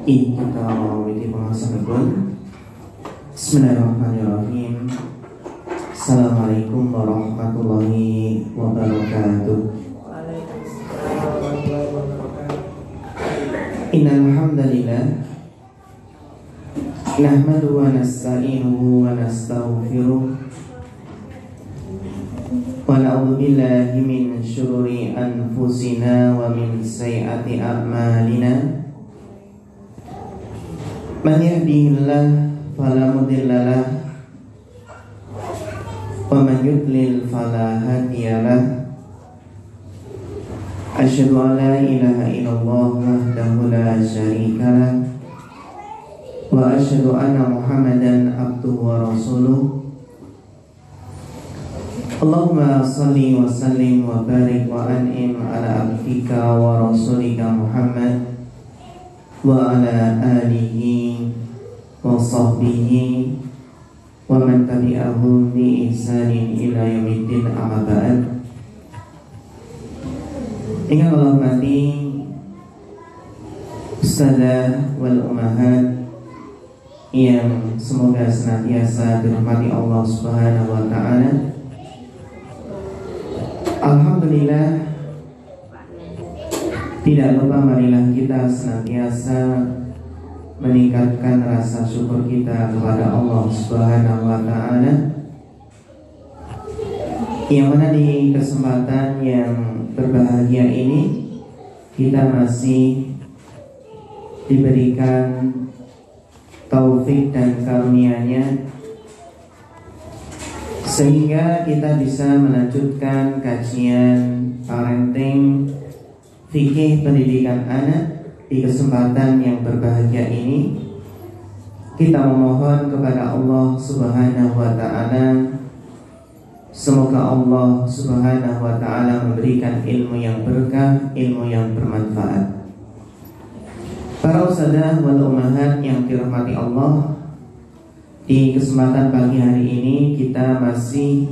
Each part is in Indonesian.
Kita mengikuti pembahasan pun. Bismillahirrahmanirrahim. Assalamualaikum warahmatullahi wabarakatuh. Innal hamdalillah nahmaduhu wa nasta'inuhu wa nastaghfiruh wa na'udzu billahi min syururi anfusina wa min sayyiati a'malina. Man yahdihillahu fala mudhillalah wa man yudlil fala hadiyalah. Asyhadu an la ilaha illallah wahdahu la syarikalah wa asyhadu anna Muhammadan abduhu wa rasuluh. Allahumma salli wa sallim wa barik wa an'im ala abdika wa rasulika Muhammad wa ala alihi wa sahbihi wa man tabi'ahum bi ihsanin ila yaumiddin, amma ba'd. Yang Allah hormati ustadzah wal ummahat yang semoga senantiasa dirahmati Allah Subhanahu wa taala. Alhamdulillah, tidak lupa marilah kita senantiasa meningkatkan rasa syukur kita kepada Allah Subhanahu wa taala, yang mana di kesempatan yang berbahagia ini kita masih diberikan taufik dan karunia-Nya sehingga kita bisa melanjutkan kajian parenting fikih pendidikan anak. Di kesempatan yang berbahagia ini kita memohon kepada Allah Subhanahu wa taala, semoga Allah Subhanahu wa taala memberikan ilmu yang berkah, ilmu yang bermanfaat. Para ustadzah wal ummahat yang dirahmati Allah, di kesempatan pagi hari ini kita masih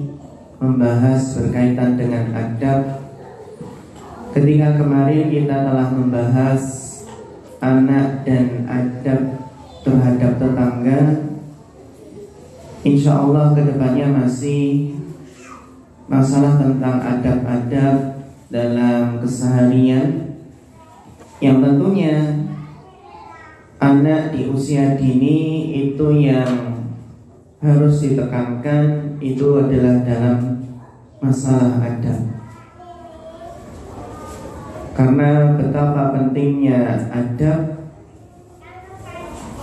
membahas berkaitan dengan adab. Ketika kemarin kita telah membahas anak dan adab terhadap tetangga, insya Allah kedepannya masih masalah tentang adab-adab dalam keseharian, yang tentunya anak di usia dini itu yang harus ditekankan itu adalah dalam masalah adab. Karena betapa pentingnya adab,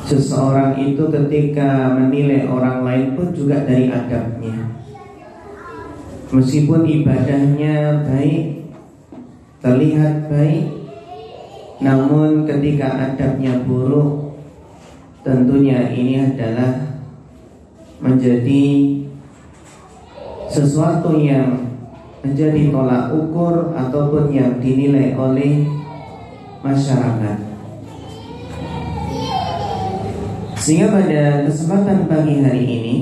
seseorang itu ketika menilai orang lain pun juga dari adabnya. Meskipun ibadahnya baik, terlihat baik, namun ketika adabnya buruk, tentunya ini adalah menjadi sesuatu yang menjadi tolak ukur ataupun yang dinilai oleh masyarakat. Sehingga pada kesempatan pagi hari ini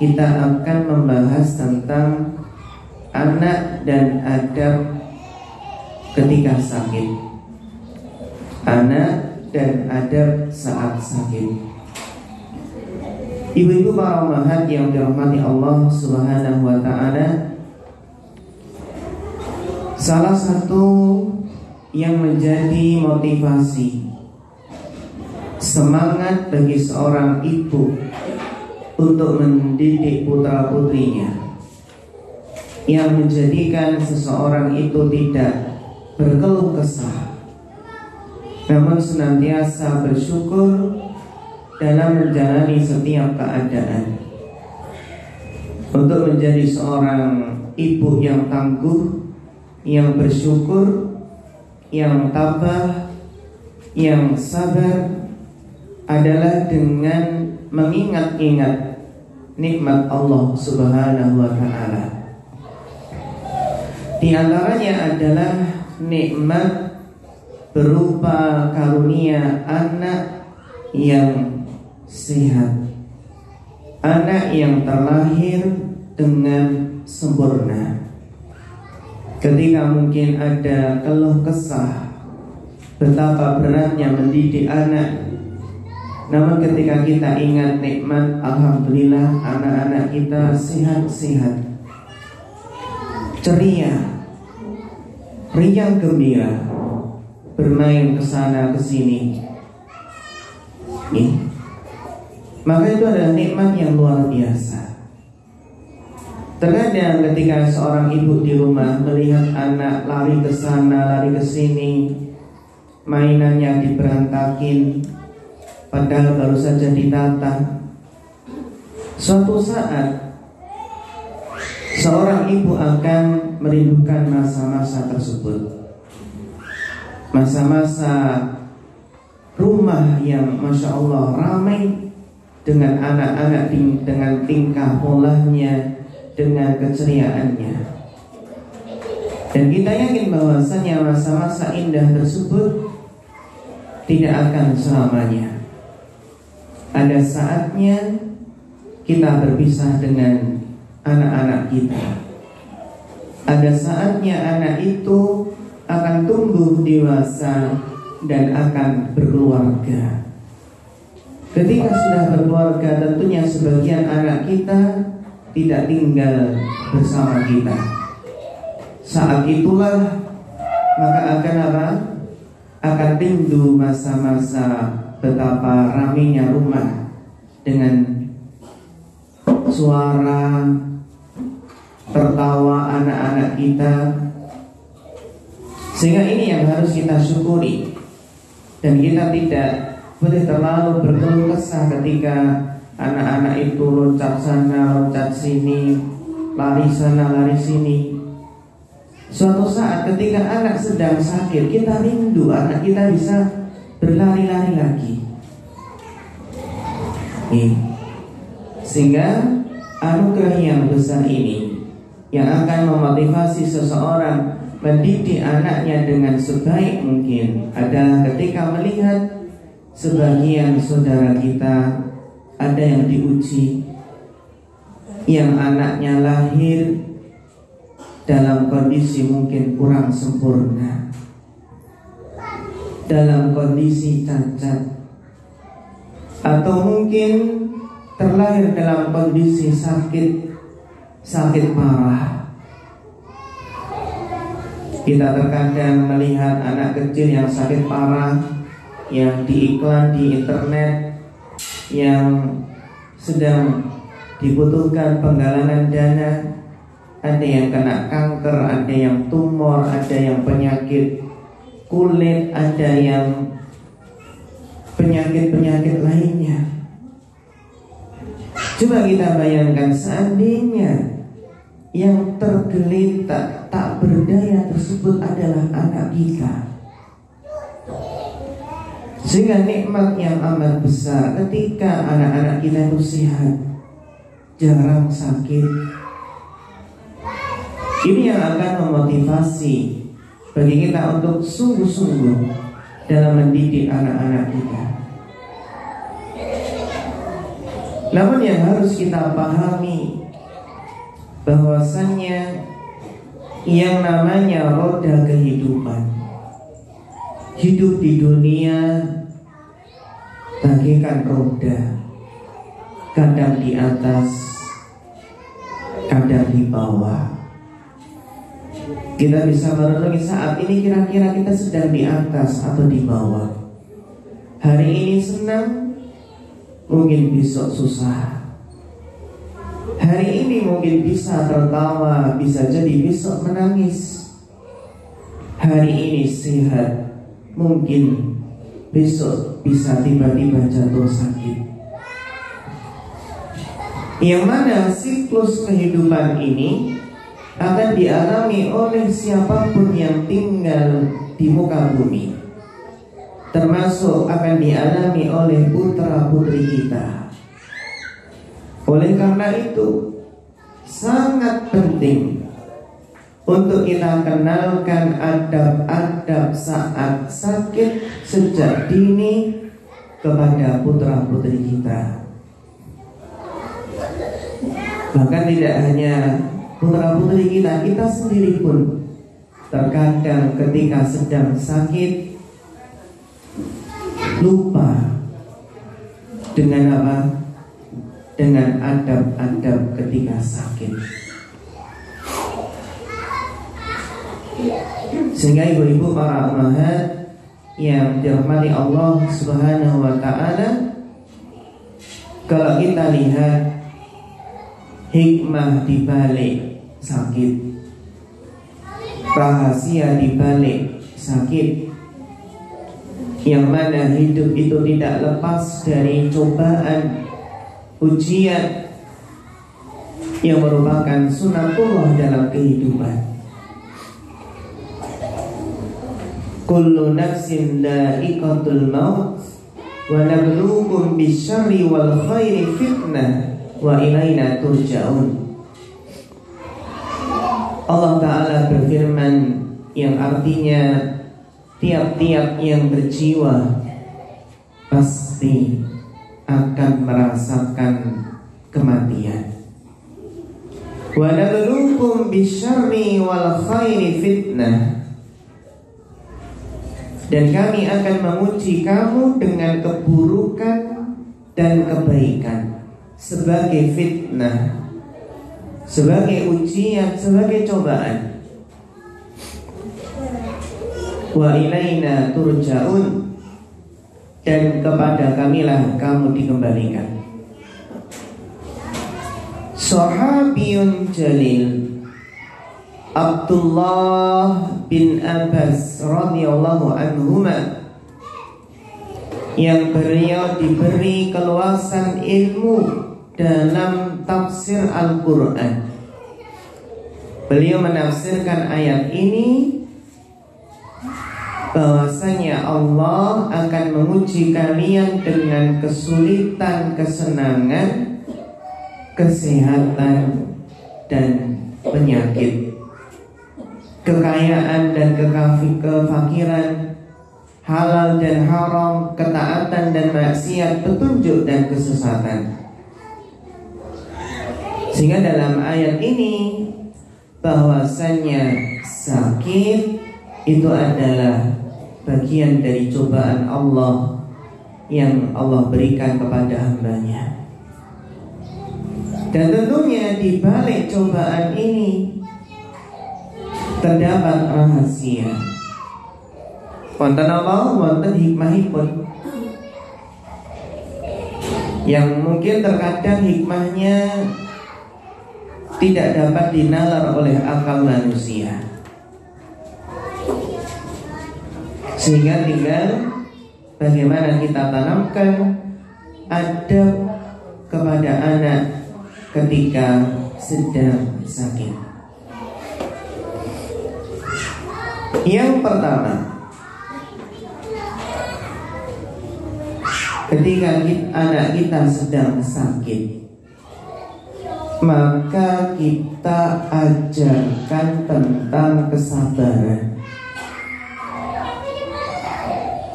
kita akan membahas tentang anak dan adab ketika sakit. Anak dan adab saat sakit. Ibu-ibu para ummahat yang dirahmati Allah Subhanahu wa taala, salah satu yang menjadi motivasi semangat bagi seorang ibu untuk mendidik putra-putrinya, yang menjadikan seseorang itu tidak berkeluh kesah, namun senantiasa bersyukur dalam menjalani setiap keadaan, untuk menjadi seorang ibu yang tangguh, yang bersyukur, yang tabah, yang sabar, adalah dengan mengingat-ingat nikmat Allah Subhanahu wa taala. Di antaranya adalah nikmat berupa karunia anak yang sehat, anak yang terlahir dengan sempurna. Ketika mungkin ada keluh kesah betapa beratnya mendidik anak. Namun ketika kita ingat nikmat, alhamdulillah anak-anak kita sehat-sehat, ceria, riang gembira, bermain kesana kesini, maka itu adalah nikmat yang luar biasa. Terkadang ketika seorang ibu di rumah melihat anak lari ke sana, lari ke sini, mainannya diberantakin, padahal baru saja ditata, suatu saat seorang ibu akan merindukan masa-masa tersebut, masa-masa rumah yang Masya Allah ramai dengan anak-anak, dengan tingkah polanya, dengan keceriaannya. Dan kita yakin bahwasanya masa-masa indah tersebut tidak akan selamanya. Ada saatnya kita berpisah dengan anak-anak kita. Ada saatnya anak itu akan tumbuh dewasa dan akan berkeluarga. Ketika sudah berkeluarga, tentunya sebagian anak kita tidak tinggal bersama kita. Saat itulah maka akan apa? Akan rindu masa-masa betapa ramainya rumah dengan suara tertawa anak-anak kita. Sehingga ini yang harus kita syukuri. Dan kita tidak boleh terlalu berkeluh kesah ketika anak-anak itu loncat sana, loncat sini, lari sana, lari sini. Suatu saat ketika anak sedang sakit, kita rindu anak kita bisa berlari-lari lagi. Sehingga anugerah yang besar ini yang akan memotivasi seseorang mendidik anaknya dengan sebaik mungkin adalah ketika melihat sebagian saudara kita ada yang diuji, yang anaknya lahir dalam kondisi mungkin kurang sempurna, dalam kondisi cacat, atau mungkin terlahir dalam kondisi sakit parah. Kita terkadang melihat anak kecil yang sakit parah, yang diiklan di internet, yang sedang dibutuhkan penggalangan dana. Ada yang kena kanker, ada yang tumor, ada yang penyakit kulit, ada yang penyakit-penyakit lainnya. Coba kita bayangkan seandainya yang tergeletak, tak berdaya tersebut adalah anak kita. Sehingga nikmat yang amat besar ketika anak-anak kita itu sehat, jarang sakit. Ini yang akan memotivasi bagi kita untuk sungguh-sungguh dalam mendidik anak-anak kita. Namun yang harus kita pahami bahwasannya yang namanya roda kehidupan, hidup di dunia bagaikan roda, kadang di atas, kadang di bawah. Kita bisa merenungi saat ini kira-kira kita sedang di atas atau di bawah. Hari ini senang, mungkin besok susah. Hari ini mungkin bisa tertawa, bisa jadi besok menangis. Hari ini sehat, mungkin besok bisa tiba-tiba jatuh sakit. Yang mana siklus kehidupan ini akan dialami oleh siapapun yang tinggal di muka bumi, termasuk akan dialami oleh putra-putri kita. Oleh karena itu sangat penting untuk kita kenalkan adab-adab saat sakit sejak dini kepada putra-putri kita. Bahkan tidak hanya putra-putri kita, kita sendiri pun terkadang ketika sedang sakit lupa dengan apa? Dengan adab-adab ketika sakit. Sehingga ibu-ibu para ummahat yang dirahmati Allah Subhanahu wa ta'ala, kalau kita lihat hikmah di balik sakit, rahasia di balik sakit, yang mana hidup itu tidak lepas dari cobaan, ujian yang merupakan sunatullah dalam kehidupan. Kullu nafsin dha'iqatul maut wa nabluukum bisyarri wal khairi fitnah wa ilaina turja'un. Allah Ta'ala berfirman yang artinya tiap-tiap yang berjiwa pasti akan merasakan kematian. Wa nabluukum bisyarri wal khairi fitnah, dan kami akan menguji kamu dengan keburukan dan kebaikan sebagai fitnah, sebagai ujian, sebagai cobaan. Wa ilaina turja'un, dan kepada kamilah kamu dikembalikan. Sahabiyun jalil Abdullah bin Abbas radhiyallahu anhuma, yang beliau diberi keluasan ilmu dalam tafsir Al-Quran. Beliau menafsirkan ayat ini bahwasanya Allah akan menguji kalian dengan kesulitan, kesenangan, kesehatan, dan penyakit, kekayaan dan kefakiran, halal dan haram, ketaatan dan maksiat, petunjuk dan kesesatan. Sehingga dalam ayat ini bahwasanya sakit itu adalah bagian dari cobaan Allah yang Allah berikan kepada hambanya. Dan tentunya di balik cobaan ini terdapat rahasia. Wonten Allah, wonten hikmahipun, yang mungkin terkadang hikmahnya tidak dapat dinalar oleh akal manusia. Sehingga tinggal bagaimana kita tanamkan adab kepada anak ketika sedang sakit. Yang pertama, ketika anak kita sedang sakit, maka kita ajarkan tentang kesabaran.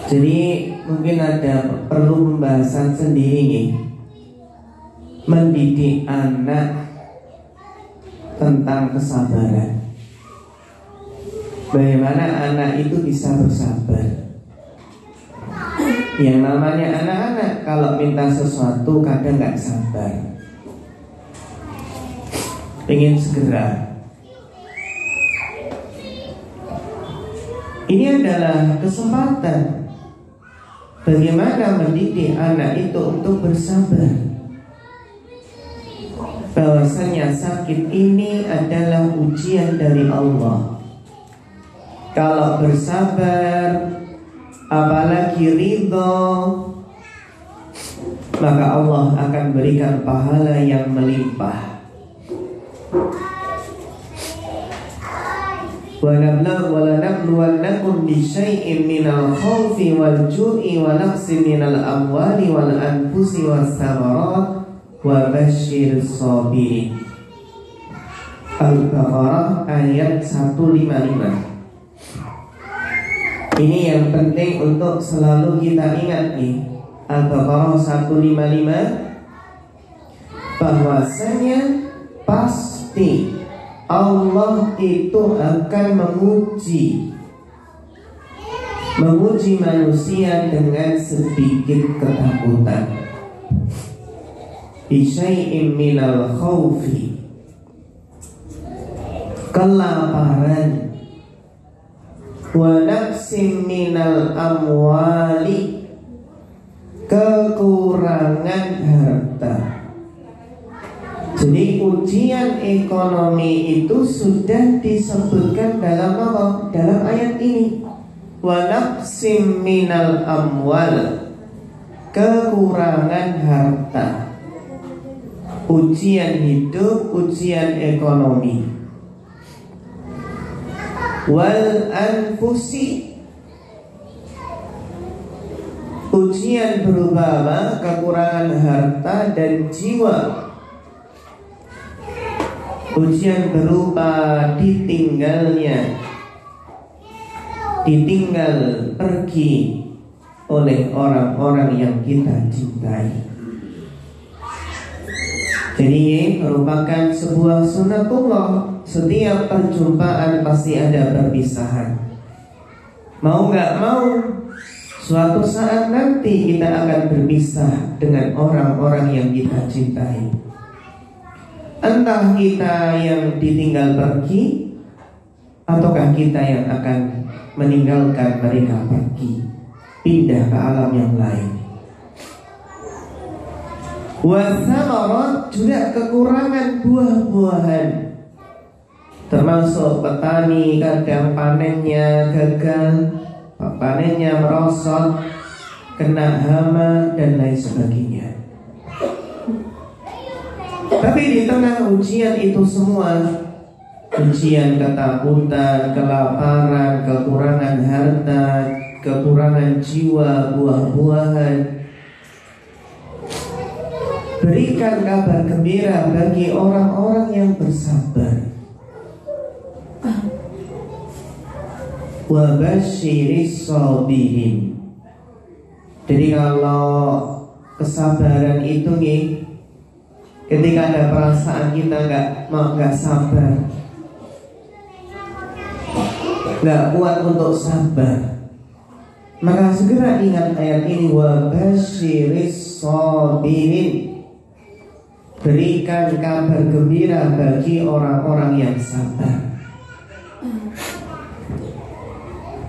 Jadi mungkin ada perlu pembahasan sendiri nih, mendidik anak tentang kesabaran. Bagaimana anak itu bisa bersabar. Yang namanya anak-anak kalau minta sesuatu kadang gak sabar, pengen segera. Ini adalah kesempatan bagaimana mendidik anak itu untuk bersabar, bahwasanya sakit ini adalah ujian dari Allah. Kalau bersabar, apalagi ridho, maka Allah akan berikan pahala yang melimpah. وَلَنَبْلُوَنَّكُمْ بِشَيْءٍ مِّنَ الْخَوْفِ وَالْجُوعِ وَنَقْصٍ مِّنَ الْأَمْوَالِ وَالْأَنفُسِ وَالثَّمَرَاتِ وَبَشِّرِ الصَّابِرِينَ. Al-Baqarah ayat 155. Ini yang penting untuk selalu kita ingat nih. Al-Baqarah 155, bahwasanya pasti Allah itu akan menguji menguji manusia dengan sedikit ketakutan, bisyai'in minal khawfi, kelaparan, wa naqsim minal amwali, kekurangan harta. Jadi ujian ekonomi itu sudah disebutkan dalam apa? Dalam ayat ini. Wa naqsim minal amwal, kekurangan harta. Ujian hidup, ujian ekonomi. Wal anfusi, ujian berupa apa? Kekurangan harta dan jiwa. Ujian berupa ditinggal pergi oleh orang-orang yang kita cintai. Jadi merupakan sebuah sunatullah. Setiap perjumpaan pasti ada perpisahan. Mau gak mau, suatu saat nanti kita akan berpisah dengan orang-orang yang kita cintai. Entah kita yang ditinggal pergi, ataukah kita yang akan meninggalkan mereka pergi, pindah ke alam yang lain. Wasamarat, juga kekurangan buah-buahan. Termasuk petani kadang panennya gagal, panennya merosot, kena hama dan lain sebagainya. Tapi di tengah ujian itu semua, ujian ketakutan, kelaparan, kekurangan harta, kekurangan jiwa, buah-buahan, berikan kabar gembira bagi orang-orang yang bersabar. Wa basyiris sabirin. Jadi kalau kesabaran itu nih, ketika ada perasaan kita nggak sabar, nggak kuat untuk sabar, maka segera ingat ayat ini, wa basyiris sabirin. Berikan kabar gembira bagi orang-orang yang sabar.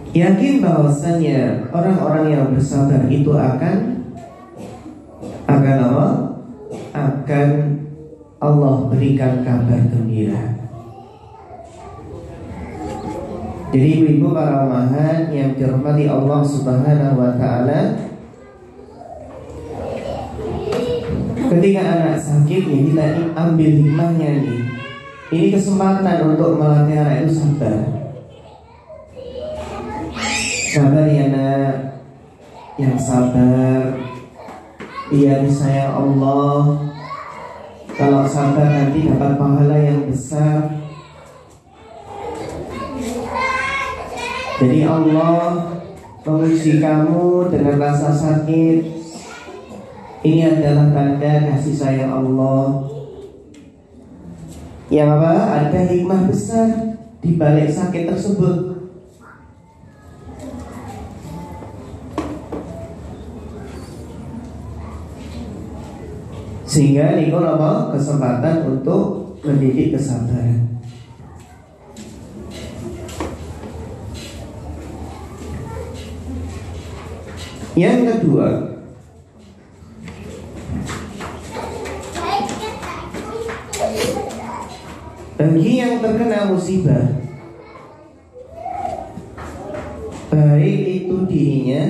Yakin bahwasanya orang-orang yang bersabar itu akan apa? Akan Allah berikan kabar gembira. Jadi ibu-ibu para ummahat yang dirahmati Allah Subhanahu wa taala, ketika anak sakit ya kita ambil hikmahnya nih. Ini kesempatan untuk melatih anak itu sabar. Sabar ya nak, yang sabar. Dia disayang Allah. Kalau sabar nanti dapat pahala yang besar. Jadi Allah menguji kamu dengan rasa sakit. Ini adalah tanda kasih sayang Allah. Yang apa? Ada hikmah besar di balik sakit tersebut. Sehingga ini apa? Kesempatan untuk mendidik kesabaran. Yang kedua, bagi yang terkena musibah, baik itu dirinya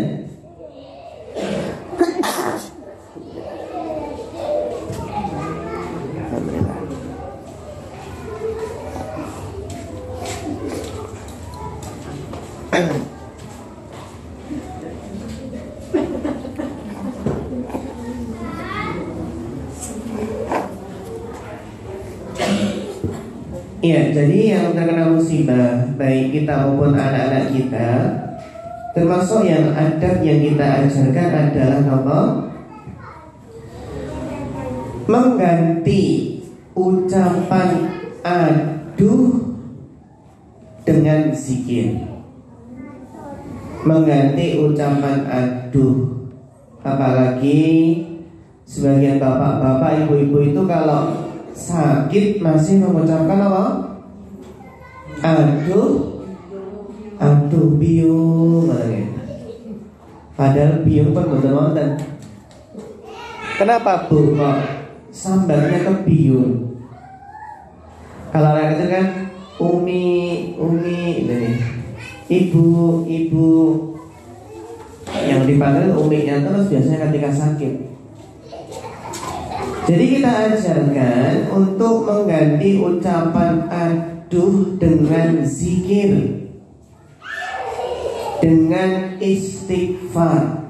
ya, jadi yang terkena musibah, baik kita maupun anak-anak kita, termasuk yang adab yang kita ajarkan adalah apa? Mengganti ucapan aduh dengan zikir. mengganti ucapan aduh. Apalagi sebagian bapak-bapak, ibu-ibu itu kalau sakit masih mengucapkan apa? Aduh, aduh biung. Padahal biung pun betul-betul. Kenapa Bu kok sambalnya ke biung? Kalau orang kecil kan umi gitu nih. Ibu yang dipanggil uminya terus biasanya ketika sakit. Jadi kita ajarkan untuk mengganti ucapan aduh dengan zikir, dengan istighfar.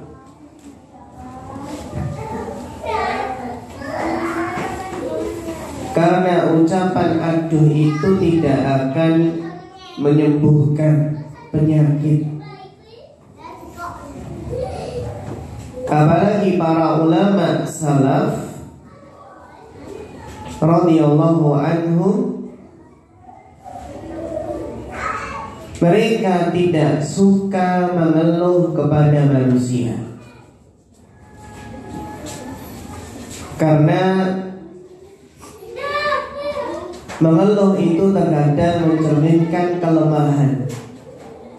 Karena ucapan aduh itu tidak akan menyembuhkan penyakit. Apalagi para ulama salaf radhiyallahu anhum, mereka tidak suka mengeluh kepada manusia. Karena mengeluh itu terkadang mencerminkan kelemahan,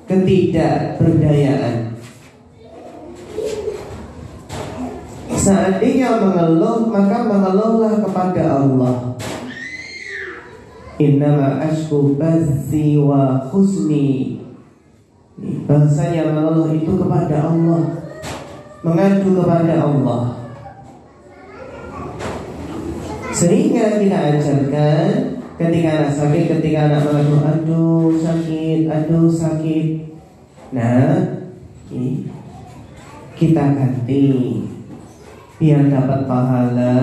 ketidakberdayaan. Seandainya mengeluh, maka mengeluhlah kepada Allah. Innama ashku bathi wa husni. Bahasanya mengeluh itu kepada Allah, mengadu kepada Allah. Sehingga kita ajarkan ketika anak sakit, ketika anak mengeluh, aduh sakit. Nah, kita ganti biar dapat pahala.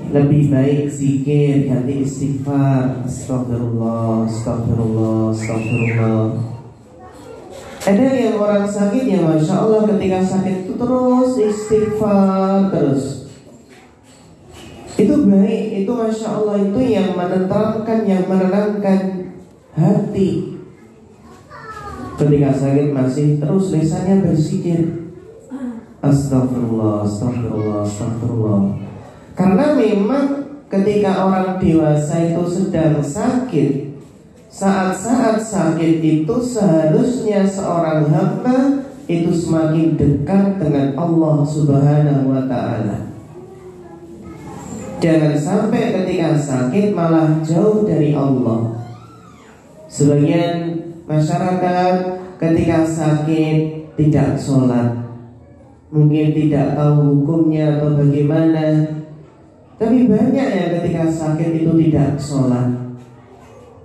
Lebih baik zikir, ganti istighfar. Astagfirullah. Ada yang orang sakit yang Masya Allah ketika sakit itu terus istighfar terus. Itu baik, itu Masya Allah, itu yang menenteramkan, yang menenangkan hati. Ketika sakit masih terus lisannya berzikir, Astagfirullah. Karena memang ketika orang dewasa itu sedang sakit, saat-saat sakit itu seharusnya seorang hamba itu semakin dekat dengan Allah Subhanahu wa ta'ala. Jangan sampai ketika sakit malah jauh dari Allah. Sebagian masyarakat ketika sakit tidak sholat, mungkin tidak tahu hukumnya atau bagaimana. Tapi banyak yang ketika sakit itu tidak sholat.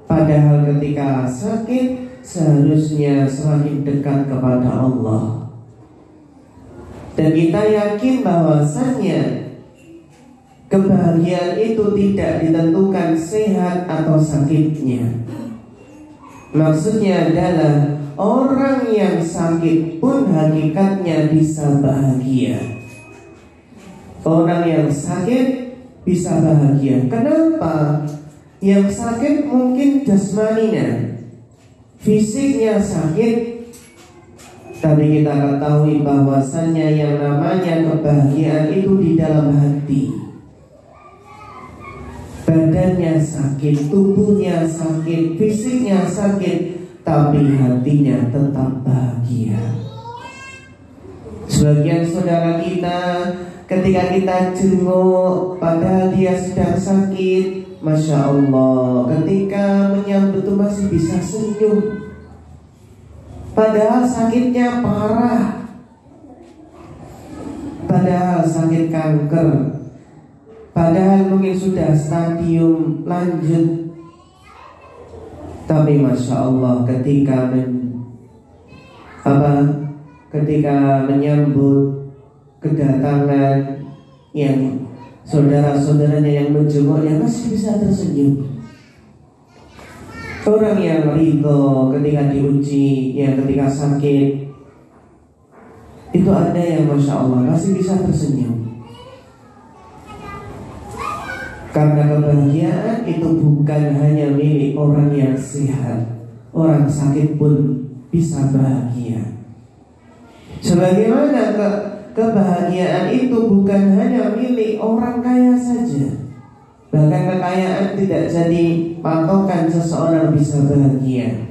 Padahal ketika sakit seharusnya semakin dekat kepada Allah. Dan kita yakin bahwasannya kebahagiaan itu tidak ditentukan sehat atau sakitnya. Maksudnya adalah orang yang sakit pun hakikatnya bisa bahagia. Orang yang sakit bisa bahagia. Kenapa? Yang sakit mungkin jasmaninya, fisiknya sakit. Tapi kita ketahui bahwasannya yang namanya kebahagiaan itu di dalam hati. Badannya sakit, tubuhnya sakit, fisiknya sakit, tapi hatinya tetap bahagia. Sebagian saudara kita ketika kita jenguk padahal dia sedang sakit, Masya Allah, ketika menyambut itu masih bisa senyum. Padahal sakitnya parah, padahal sakit kanker, padahal mungkin sudah stadium lanjut. Tapi Masya Allah ketika menyambut kedatangan yang saudara-saudaranya yang menjenguknya masih bisa tersenyum. Orang yang ridho ketika diuji, yang ketika sakit, itu ada yang Masya Allah masih bisa tersenyum. Karena kebahagiaan itu bukan hanya milik orang yang sehat, orang sakit pun bisa bahagia. Sebagaimana kebahagiaan itu bukan hanya milik orang kaya saja. Bahkan kekayaan tidak jadi patokan seseorang bisa bahagia.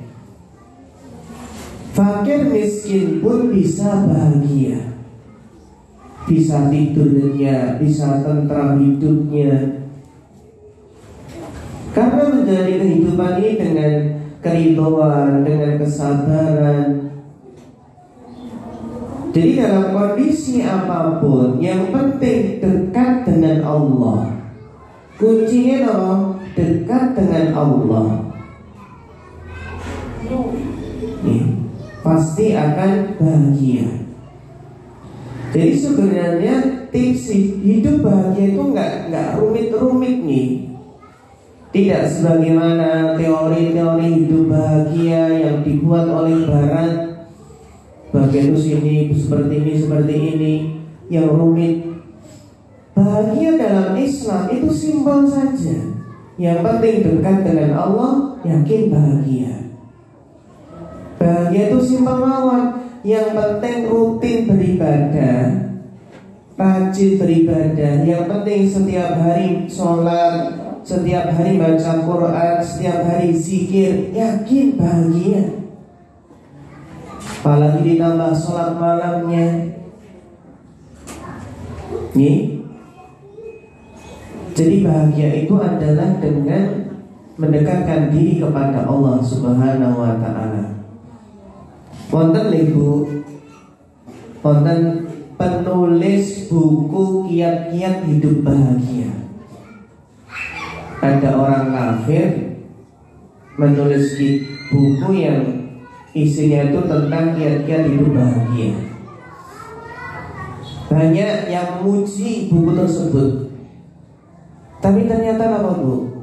Fakir miskin pun bisa bahagia, bisa tidurnya, bisa tentram hidupnya. Karena menjalani kehidupan ini dengan keridhaan, dengan kesabaran. Jadi dalam kondisi apapun, yang penting dekat dengan Allah. Kuncinya apa? Dekat dengan Allah. Pasti akan bahagia. Jadi sebenarnya tips hidup bahagia itu nggak rumit-rumit nih. Tidak sebagaimana teori-teori hidup bahagia yang dibuat oleh Barat. Bagian sini seperti ini yang rumit. Bahagia dalam Islam itu simpel saja. Yang penting dekat dengan Allah, yakin bahagia. Bahagia itu simpel mawon. Yang penting rutin beribadah, rajin beribadah. Yang penting setiap hari sholat, setiap hari baca Quran, setiap hari zikir, yakin bahagia. Apalagi ditambah sholat malamnya. Nih. Jadi bahagia itu adalah dengan mendekatkan diri kepada Allah Subhanahu wa ta'ala. Wonten Ibu, wonten penulis buku kiat-kiat hidup bahagia. Ada orang kafir menulis buku yang isinya itu tentang kiat-kiat hidup bahagia. Banyak yang memuji buku tersebut. Tapi ternyata apa Bu?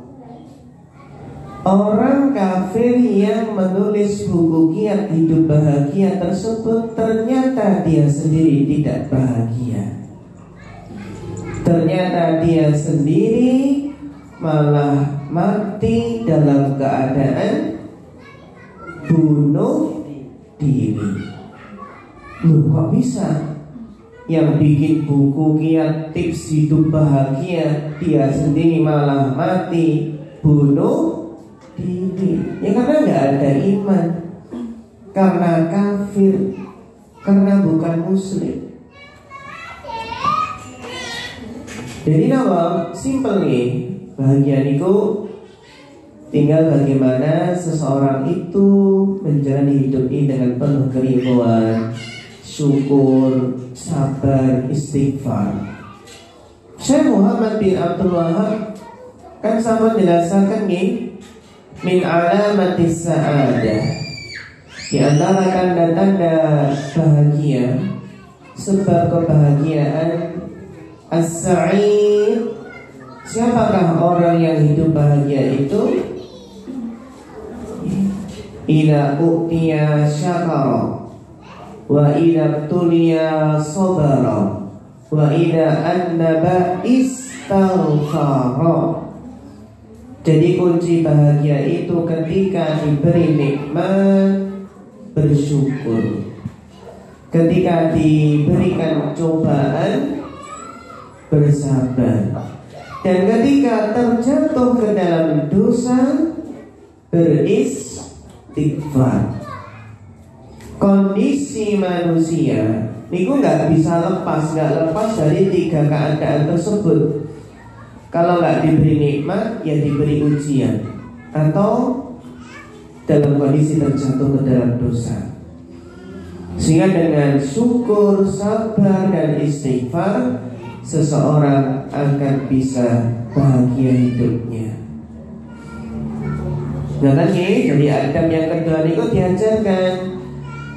Orang kafir yang menulis buku kiat hidup bahagia tersebut, ternyata dia sendiri tidak bahagia. Ternyata dia sendiri malah mati dalam keadaan bunuh diri. Loh, kok bisa? Yang bikin buku kiat tips hidup bahagia, dia sendiri malah mati bunuh diri. Ya karena nggak ada iman, karena kafir, karena bukan muslim. Jadi nama simple nih, bahagia niku tinggal bagaimana seseorang itu menjalani hidup ini dengan penuh keridhaan, syukur, sabar, istighfar. Syekh Muhammad bin Abdul Wahab kan sama menjelaskan nih, min alamatis sa'adah, di antara tanda-tanda bahagia, sebab kebahagiaan, as-sa'id. Siapakah orang yang hidup bahagia itu? Ila u'tiya syakara, wa ila tuliya sabara, wa ila annaba istaghfara. Jadi kunci bahagia itu ketika diberi nikmat bersyukur, ketika diberikan cobaan bersabar, dan ketika terjatuh ke dalam dosa beristighfar. Kondisi manusia niku nggak bisa lepas dari tiga keadaan tersebut. Kalau nggak diberi nikmat, ya diberi ujian, atau dalam kondisi terjatuh ke dalam dosa. Sehingga dengan syukur, sabar, dan istighfar, seseorang akan bisa bahagia hidupnya. Nah kan jadi adab yang kedua niku diajarkan.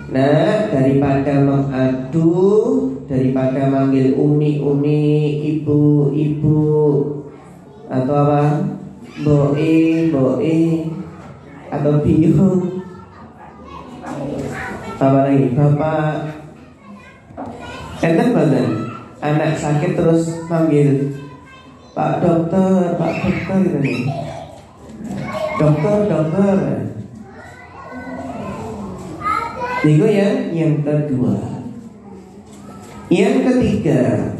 Nah, daripada mengadu, daripada manggil umi, ibu, atau apa, boe, atau biung, apa lagi, bapak, enten banget. Anak sakit terus manggil Pak dokter gitu nih. Dokter. Itu ya yang kedua. Yang ketiga,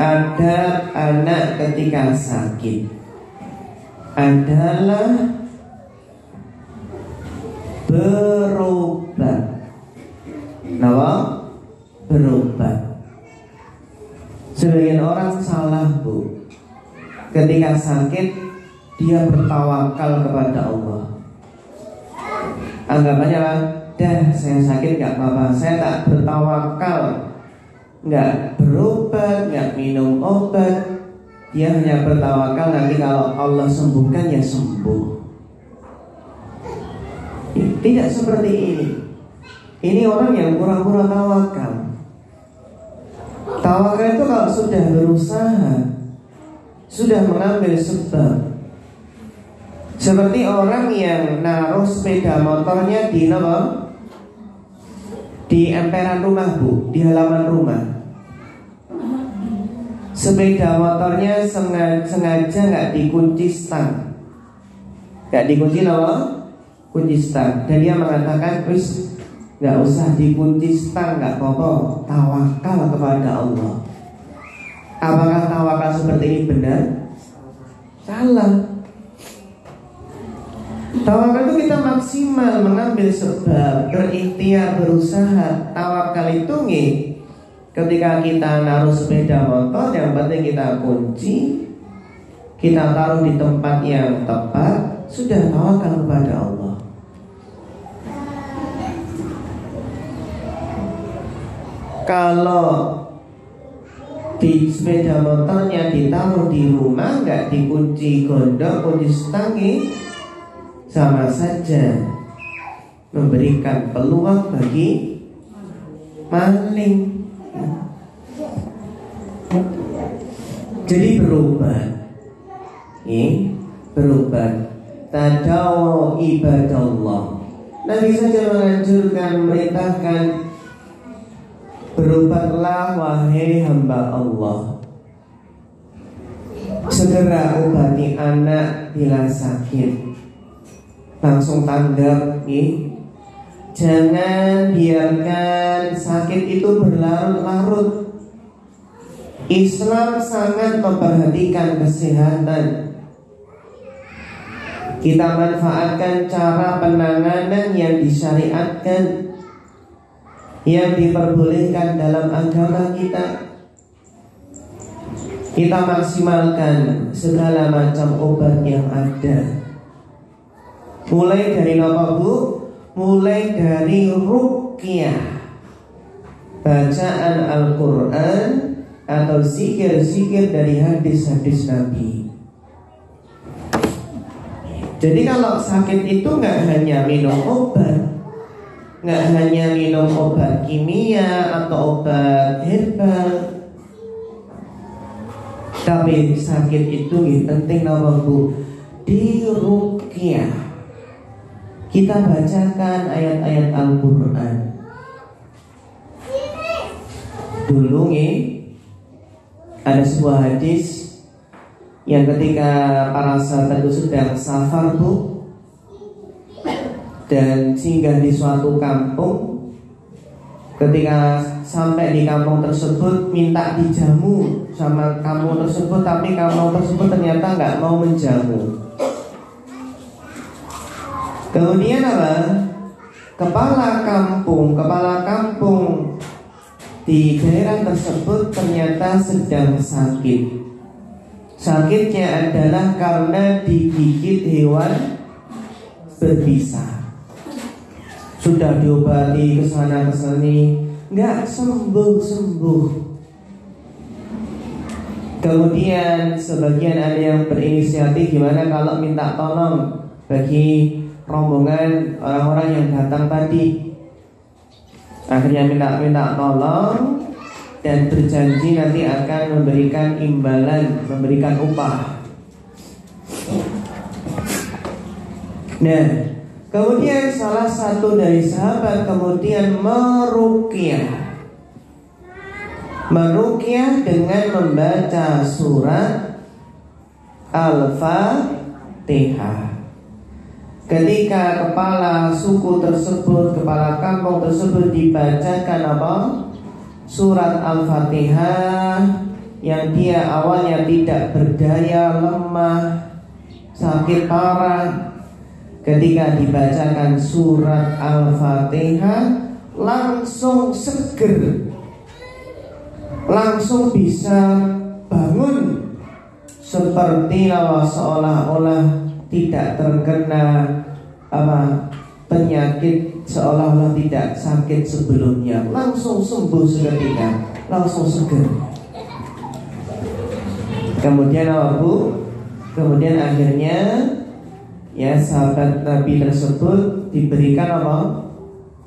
adab anak ketika sakit adalah berobat. Kenapa? Berobat. Sebagian orang salah, Bu. Ketika sakit dia bertawakal kepada Allah. Anggapannya lah, dah saya sakit gak apa-apa, saya tak bertawakal, gak berobat, gak minum obat. Dia hanya bertawakal nanti kalau Allah sembuhkan ya sembuh. Tidak seperti ini. Ini orang yang pura-pura tawakal. Tawakal itu kalau sudah berusaha, sudah mengambil sebab. Seperti orang yang naruh sepeda motornya di apa? Di emperan rumah, Bu, di halaman rumah. Sepeda motornya sengaja nggak dikunci stang, nggak dikunci apa? Kunci stang. Dan dia mengatakan, wis nggak usah dikunci stang, nggak apa-apa, tawakal kepada Allah. Apakah tawakal seperti ini benar? Salah. Tawakal itu kita maksimal mengambil sebab, berikhtiar, berusaha. Tawakal itu nih, ketika kita naruh sepeda motor, yang penting kita kunci, kita taruh di tempat yang tepat, sudah tawakal kepada Allah. Kalau di sepeda motornya ditaruh di rumah, nggak dikunci gondok, kunci stangi, sama saja memberikan peluang bagi maling. Jadi berobat, berobat. Tadawu ibadallah. Nabi saja menganjurkan, merintahkan, berobatlah wahai hamba Allah. Segera obati anak bila sakit. Langsung tanggap, jangan biarkan sakit itu berlarut-larut. Islam sangat memperhatikan kesehatan. Kita manfaatkan cara penanganan yang disyariatkan, yang diperbolehkan dalam agama kita. Kita maksimalkan segala macam obat yang ada. Mulai dari apa, Bu? Mulai dari ruqyah, bacaan Al-Quran atau zikir-zikir dari hadis-hadis Nabi. Jadi kalau sakit itu nggak hanya minum obat, nggak hanya minum obat kimia atau obat herbal, tapi sakit itu penting apa, Bu? Di ruqyah. Kita bacakan ayat-ayat Al-Quran. Dulu ada sebuah hadis yang ketika para sahabat itu sedang safar, Bu, dan singgah di suatu kampung. Ketika sampai di kampung tersebut, minta dijamu sama kampung tersebut, tapi kampung tersebut ternyata nggak mau menjamu. Kemudian apa? Kepala kampung di daerah tersebut ternyata sedang sakit. Sakitnya adalah karena digigit hewan berbisa. Sudah diobati kesana kesini, nggak sembuh. Kemudian sebagian ada yang berinisiatif, gimana kalau minta tolong bagi rombongan orang-orang yang datang tadi. Akhirnya minta tolong dan berjanji nanti akan memberikan imbalan, memberikan upah. Nah, kemudian salah satu dari sahabat kemudian meruqyah dengan membaca surat Al-Fatihah. ketika kepala suku tersebut, kepala kampung tersebut dibacakan apa? Surat Al-Fatihah, yang dia awalnya tidak berdaya, lemah, sakit parah, ketika dibacakan surat Al-Fatihah langsung seger, langsung bisa bangun seperti seolah-olah tidak terkena penyakit, seolah-olah tidak sakit sebelumnya, langsung sembuh seketika, langsung seger. Kemudian Bu? Kemudian akhirnya ya sahabat Nabi tersebut diberikan apa?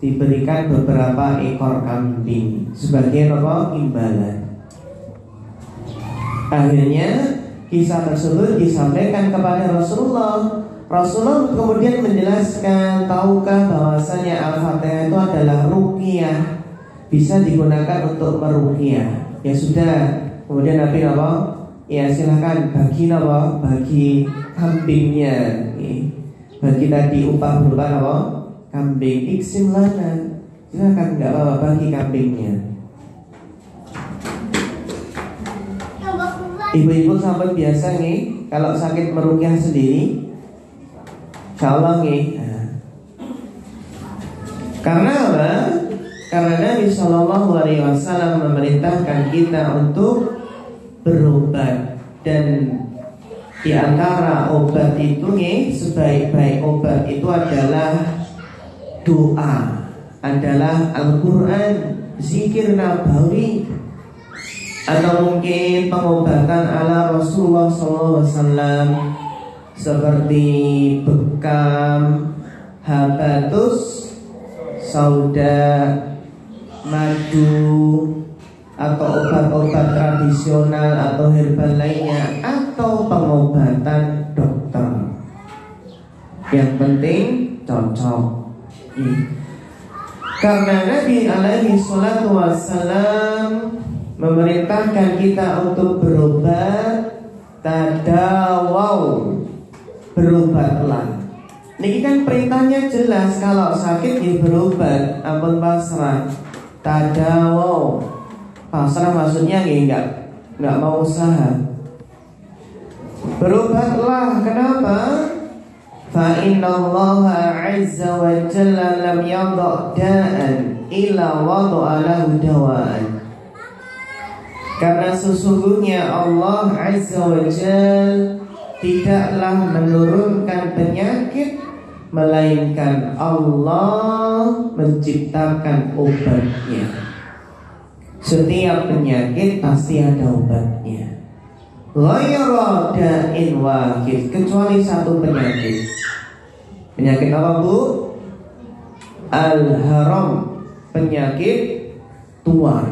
Diberikan beberapa ekor kambing sebagai apa? Imbalan. Akhirnya kisah tersebut disampaikan kepada Rasulullah. Rasulullah kemudian menjelaskan, tahukah bahwasanya Al-Fatihah itu adalah ruqyah, bisa digunakan untuk meruqyah. Ya sudah. Kemudian Nabi apa? Ya silakan bagi apa? Bagi kambingnya. Bagi tadi upah berupa apa? Kambing, iksim lana. Silakan, enggak apa-apa, bagi kambingnya. Ibu-ibu sampai biasa nih kalau sakit meruqyah sendiri, insyaallah nih. Karena apa? Karena Nabi Shallallahu Alaihi Wasallam memerintahkan kita untuk berobat, dan di antara obat itu nih, sebaik-baik obat itu adalah doa, adalah Al-Quran, zikir nabawi, atau mungkin pengobatan ala Rasulullah SAW seperti bekam, habatus sauda, madu, atau obat-obat tradisional atau herbal lainnya, atau pengobatan dokter. Yang penting cocok. Karena Nabi alaihi salatu wassalam memerintahkan kita untuk berobat, tadawau, berobatlah. Ini kan perintahnya jelas, kalau sakit ya berobat, ampun pasrah. Tadawau, pasrah maksudnya nggak mau usaha. Berobatlah, kenapa? Fa innallaha azza wa jalla lam yadha' da'an illa wada'a lahu dawa'an. Karena sesungguhnya Allah azza wa jalla tidaklah menurunkan penyakit, melainkan Allah menciptakan obatnya. Setiap penyakit pasti ada obatnya. Ghayra da'in wahid, kecuali satu penyakit. Penyakit apa Bu? Al-haram, penyakit tua.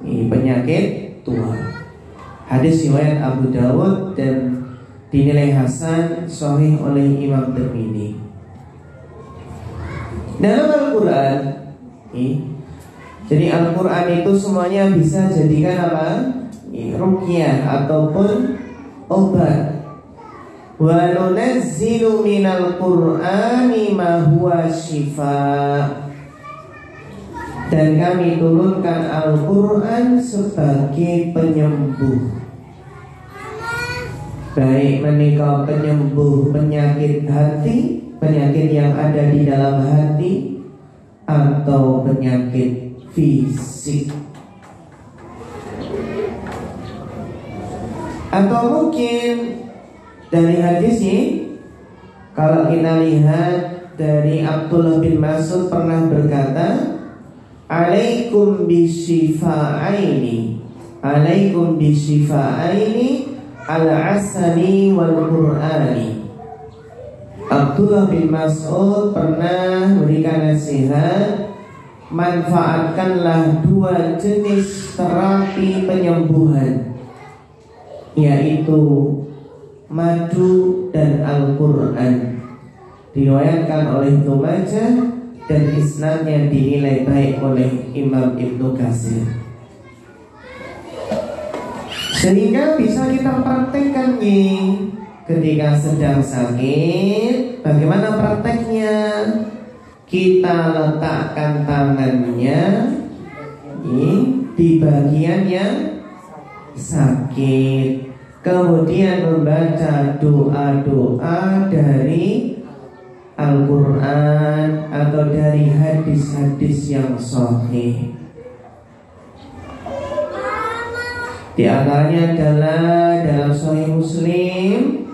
Ini penyakit tua. Hadis riwayat Abu Dawud dan dinilai hasan, sahih oleh Imam Tirmidzi. Dalam Al-Quran, jadi Al-Quran itu semuanya bisa jadikan apa? Ruqyah ataupun obat. Wa nunazzilu minal Qur'ani ma huwa shifaa. Dan kami turunkan Al-Quran sebagai penyembuh, baik menika penyembuh penyakit hati, penyakit yang ada di dalam hati, atau penyakit fisik. Atau mungkin dari hadis ini, kalau kita lihat dari Abdullah bin Mas'ud pernah berkata, alaikum bisyifa'aini, alaikum bisyifa'aini al-asani wal qur'ani. Abdullah bin Mas'ud pernah memberikan nasihat, manfaatkanlah dua jenis terapi penyembuhan, yaitu madu dan Al-Quran. Diriwayatkan oleh Ibnu Majah dan isnadnya dinilai baik oleh Imam Ibnu Katsir. Sehingga bisa kita praktekkan nih, ketika sedang sakit, bagaimana prakteknya? Kita letakkan tangannya di bagian yang sakit, kemudian membaca doa-doa dari Al-Quran atau dari hadis-hadis yang sahih. Di antaranya adalah dalam Sahih Muslim,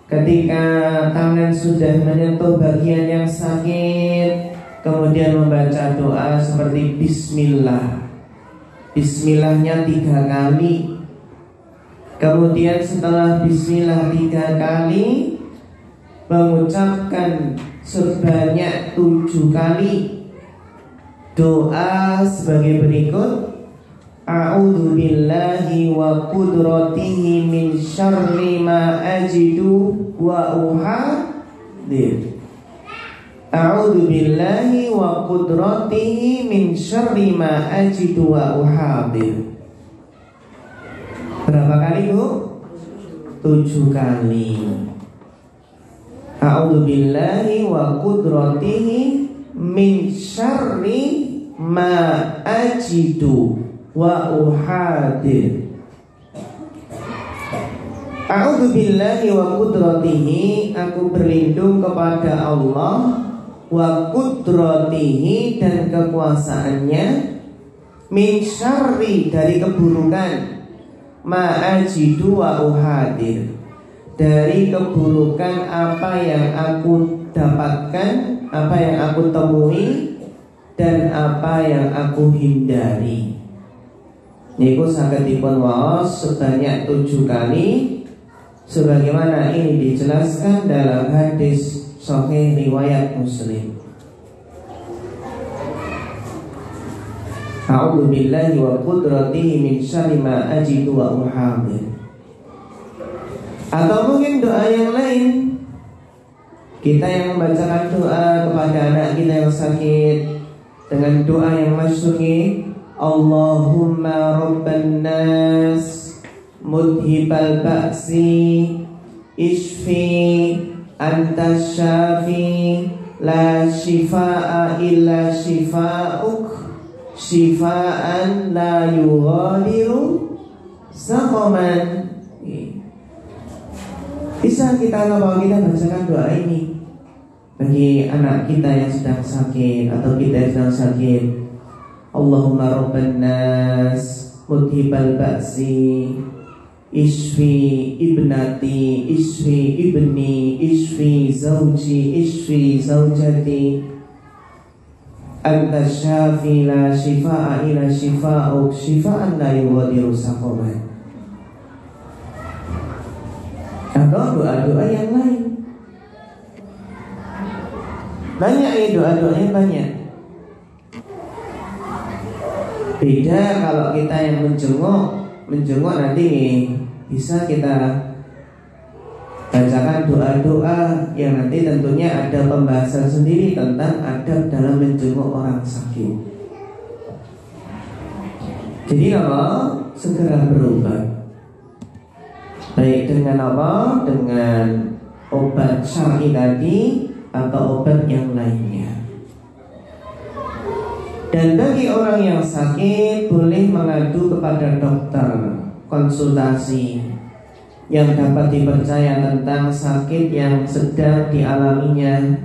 ketika tangan sudah menyentuh bagian yang sakit, kemudian membaca doa seperti Bismillah. Bismillahnya 3 kali. Kemudian setelah Bismillah 3 kali, mengucapkan sebanyak 7 kali doa sebagai berikut: A'udzu billahi wa qudratihi min syarri ma ajidu wa uhadir. A'udzu billahi wa qudratihi min syarri ma ajidu wa uhadir. Berapa kali, Bu? 7 kali. A'udzu billahi wa qudratihi min syarri ma ajidu wa uhadir. A'udzu billahi wa qudratihi, aku berlindung kepada Allah, wa qudratihi, dan kekuasaannya, min syarri, dari keburukan, ma ajidu wa uhadir, dari keburukan apa yang aku dapatkan, apa yang aku temui, dan apa yang aku hindari. Niku saged dipun waos sebanyak 7 kali, sebagaimana ini dijelaskan dalam hadis sahih riwayat Muslim. A'udzu billahi wa qudratihi min syarri ma ajidu wa uhadir. Atau mungkin doa yang lain, kita yang membacakan doa kepada anak kita yang sakit dengan doa yang masyhur, Allahumma rabban nas mudhibal ba'si ishfi anta syafi la shifaa illa shifaa'uk shifaan la yughadiru saqaman. Bisa kita, kalau kita bacakan doa ini bagi anak kita yang sedang sakit atau kita yang sedang sakit. Allahumma rabban nas mudhibal ba'si ishfi ibnati ishfi ibni ishfi zawji ishfi zawjati anta syafi la shifaa ila shifaa'uk shifaan la yughadiru saqaman. Atau doa-doa yang lain. Banyak ya, doa-doanya banyak. Beda kalau kita yang menjenguk nanti bisa kita bacakan doa-doa yang nanti tentunya ada pembahasan sendiri tentang adab dalam menjenguk orang sakit. Jadi apa? Segera berobat. Baik dengan apa? Dengan obat syar'i tadi atau obat yang lainnya. Dan bagi orang yang sakit boleh mengadu kepada dokter konsultasi yang dapat dipercaya tentang sakit yang sedang dialaminya.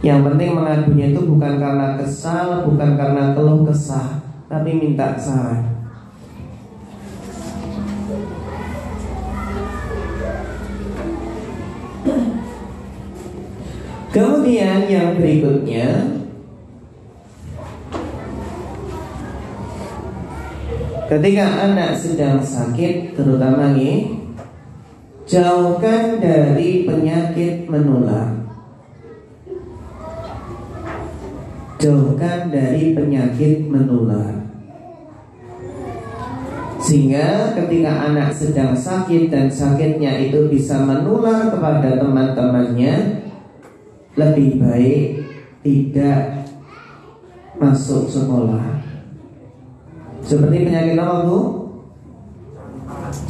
Yang penting mengadunya itu bukan karena kesal, bukan karena keluh kesah, tapi minta saran. Kemudian yang berikutnya, ketika anak sedang sakit, terutama jauhkan dari penyakit menular. Jauhkan dari penyakit menular. Sehingga ketika anak sedang sakit dan sakitnya itu bisa menular kepada teman-temannya, lebih baik tidak masuk sekolah. Seperti penyakit apa, Bu?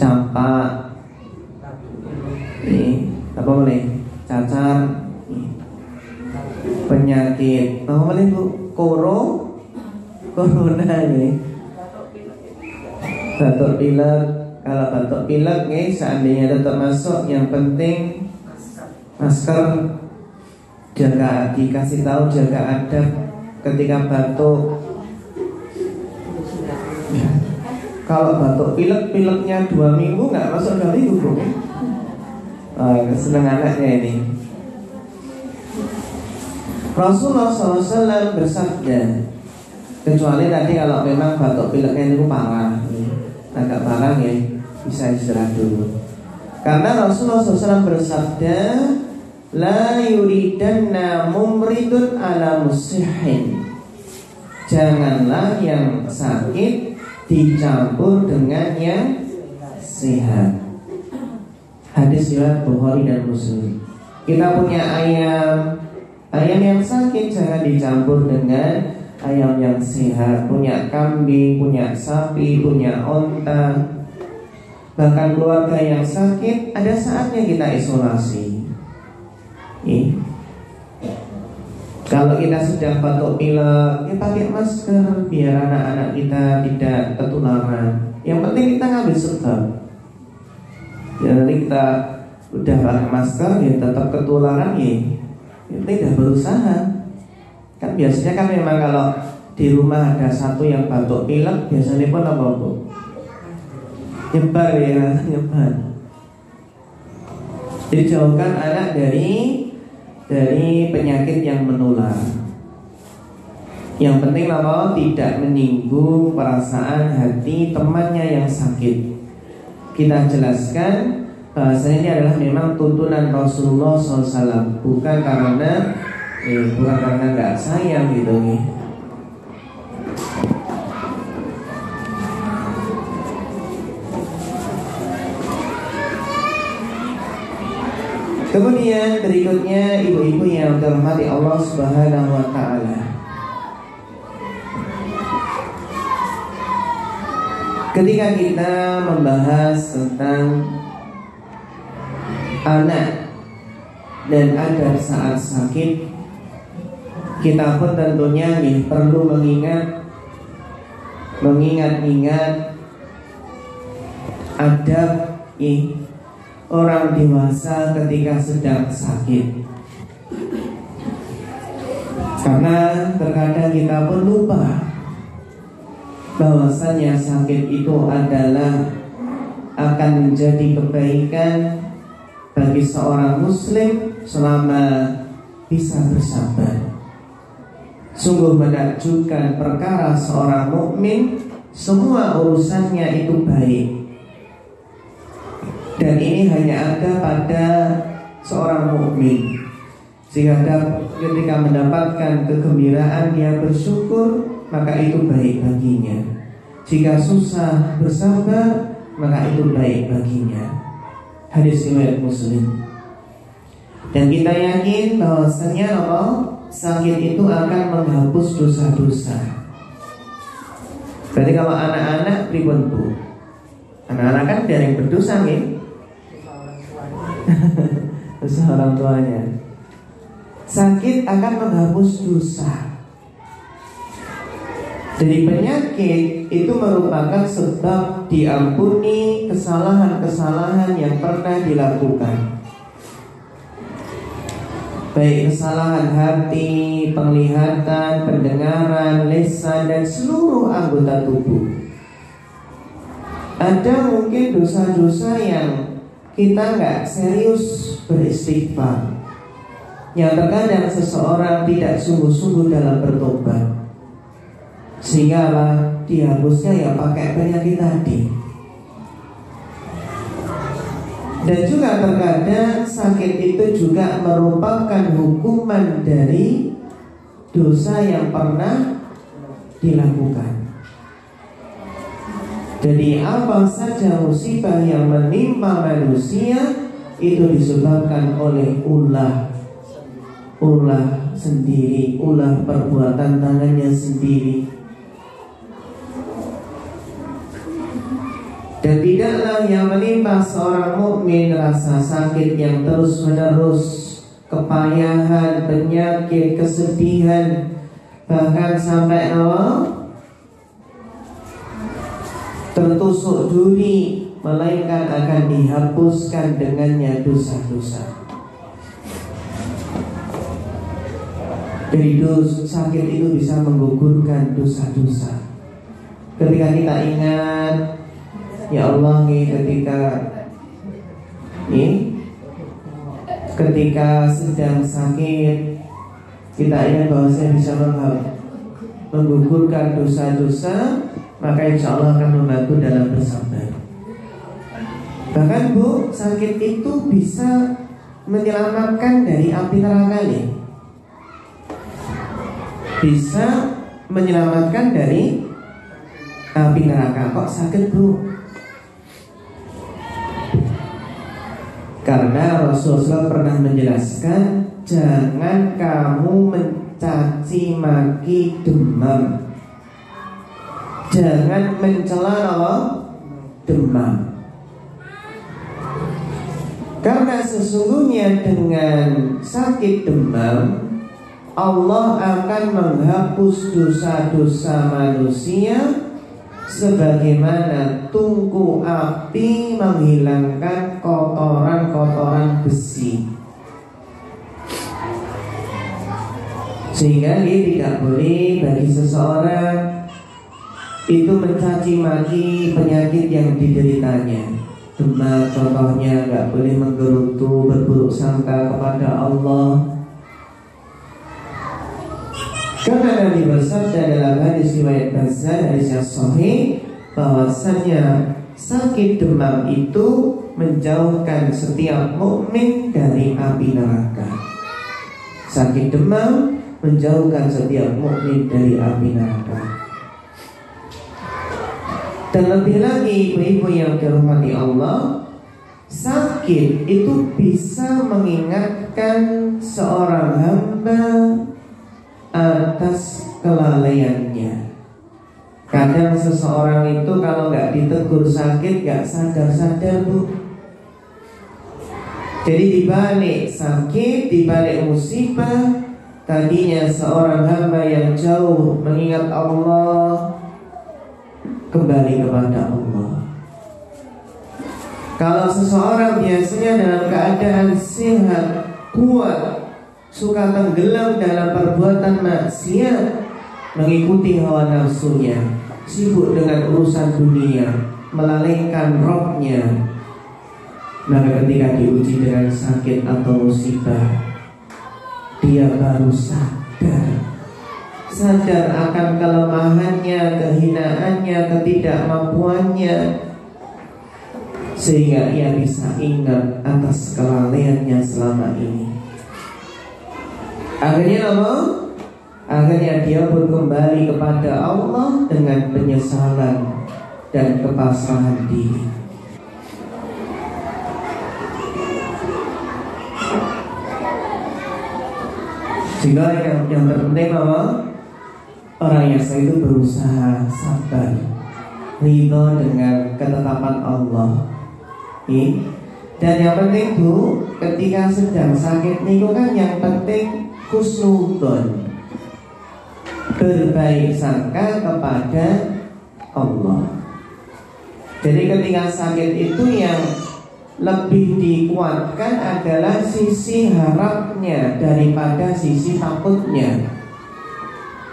Campak, Ini apa boleh? Cacar, penyakit, apa boleh bu? Corona ini. Batuk pilek. Kalau batuk pilek nih, seandainya tetap masuk, yang penting masker. Jaga, dikasih tahu jaga adab ketika batuk. Kalau batuk pileknya 2 minggu nggak masuk 2 minggu bro. Seneng anaknya ini. Rasulullah SAW bersabda, kecuali tadi kalau memang batuk pileknya itu parah, agak parah ya, bisa istirahat dulu. Karena Rasulullah SAW bersabda, la yuridanna mumridun ala musihin. Janganlah yang sakit dicampur dengan yang sehat. Hadis riwayat Bukhari dan Muslim. Kita punya ayam yang sakit jangan dicampur dengan ayam yang sehat. Punya kambing, punya sapi, punya onta. Bahkan keluarga yang sakit, ada saatnya kita isolasi. Kalau kita sudah batuk pilek, ya pakai masker biar anak-anak kita tidak ketularan. Yang penting kita ngambil sebab. Ya nanti kita udah pakai masker, ya tetap ketularan ya. Yang tidak berusaha. Kan biasanya kan memang kalau di rumah ada satu yang batuk pilek, biasanya pun apa bu? Nyebar ya, nyebar. Jadi jauhkan anak dari penyakit yang menular. Yang penting apa? Tidak menyinggung perasaan hati temannya yang sakit. Kita jelaskan bahasanya ini adalah memang tuntunan Rasulullah SAW, bukan karena nggak sayang gitu nih. Kemudian berikutnya ibu-ibu yang dirahmati Allah Subhanahu wa taala. Ketika kita membahas tentang anak dan adab saat sakit, kita pun tentunya perlu mengingat adab orang dewasa ketika sedang sakit. Karena terkadang kita pun lupa bahwasanya sakit itu adalah akan menjadi kebaikan bagi seorang muslim selama bisa bersabar. Sungguh menakjubkan perkara seorang mukmin, semua urusannya itu baik. Dan ini hanya ada pada seorang mukmin. Jika ketika mendapatkan kegembiraan dia bersyukur, maka itu baik baginya. Jika susah bersabar, maka itu baik baginya. Hadis riwayat Muslim. Dan kita yakin bahwasanya sakit itu akan menghapus dosa-dosa. Berarti kalau anak-anak pripun Bu? Anak-anak kan ada yang berdosa nih. Dosa orang tuanya. Sakit akan menghapus dosa. Jadi penyakit itu merupakan sebab diampuni kesalahan-kesalahan yang pernah dilakukan. Baik kesalahan hati, penglihatan, pendengaran, lisan, dan seluruh anggota tubuh. Ada mungkin dosa-dosa yang kita nggak serius beristighfar, yang terkadang seseorang tidak sungguh-sungguh dalam bertobat, sehingga dihapusnya ya pakai penyakit tadi. Dan juga terkadang sakit itu juga merupakan hukuman dari dosa yang pernah dilakukan. Jadi apa saja musibah yang menimpa manusia itu disebabkan oleh ulah sendiri, ulah perbuatan tangannya sendiri. Dan tidaklah yang menimpa seorang mukmin rasa sakit yang terus-menerus, kepayahan, penyakit, kesedihan, bahkan sampai tertusuk duri, melainkan akan dihapuskan dengannya dosa-dosa. Jadi sakit itu bisa menggugurkan dosa-dosa. Ketika kita ingat, ya Allah nih, ketika sedang sakit, kita ingat bahwa saya bisa menggugurkan dosa-dosa, maka insya Allah akan membantu dalam bersabar. Bahkan Bu, sakit itu bisa menyelamatkan dari api neraka nih. Bisa menyelamatkan dari api neraka. Kok sakit Bu? Karena Rasulullah pernah menjelaskan, jangan kamu mencaci maki demam, jangan mencela demam. Karena sesungguhnya dengan sakit demam, Allah akan menghapus dosa-dosa manusia sebagaimana tungku api menghilangkan kotoran-kotoran besi. Sehingga dia tidak boleh bagi seseorang itu mencaci maki penyakit yang dideritanya. Demam contohnya, nggak boleh menggerutu, berburuk sangka kepada Allah. Karena Nabi bersabda dalam hadis riwayat Bazzar, hadis yang sahih, bahwasanya sakit demam itu menjauhkan setiap mukmin dari api neraka. Sakit demam menjauhkan setiap mukmin dari api neraka. Dan lebih lagi, ibu-ibu yang dirahmati Allah, sakit itu bisa mengingatkan seorang hamba atas kelalaiannya. Kadang seseorang itu kalau nggak ditegur sakit, nggak sadar-sadar Bu. Jadi dibalik sakit, dibalik musibah, tadinya seorang hamba yang jauh mengingat Allah, kembali kepada Allah. Kalau seseorang biasanya dalam keadaan sehat, kuat, suka tenggelam dalam perbuatan maksiat, mengikuti hawa nafsunya, sibuk dengan urusan dunia, melalaikan rohnya, maka ketika diuji dengan sakit atau musibah, dia baru sadar akan kelemahannya, kehinaannya, ketidakmampuannya, sehingga ia bisa ingat atas kelalaiannya selama ini. Akhirnya apa? Akhirnya dia pun kembali kepada Allah dengan penyesalan dan kepasrahan diri. Sehingga yang terpenting apa? Orang yang itu berusaha sabar, ridho dengan ketetapan Allah. Dan yang penting Bu, ketika sedang sakit itu kan yang penting husnudon, berbaik sangka kepada Allah. Jadi ketika sakit itu yang lebih dikuatkan adalah sisi harapnya daripada sisi takutnya.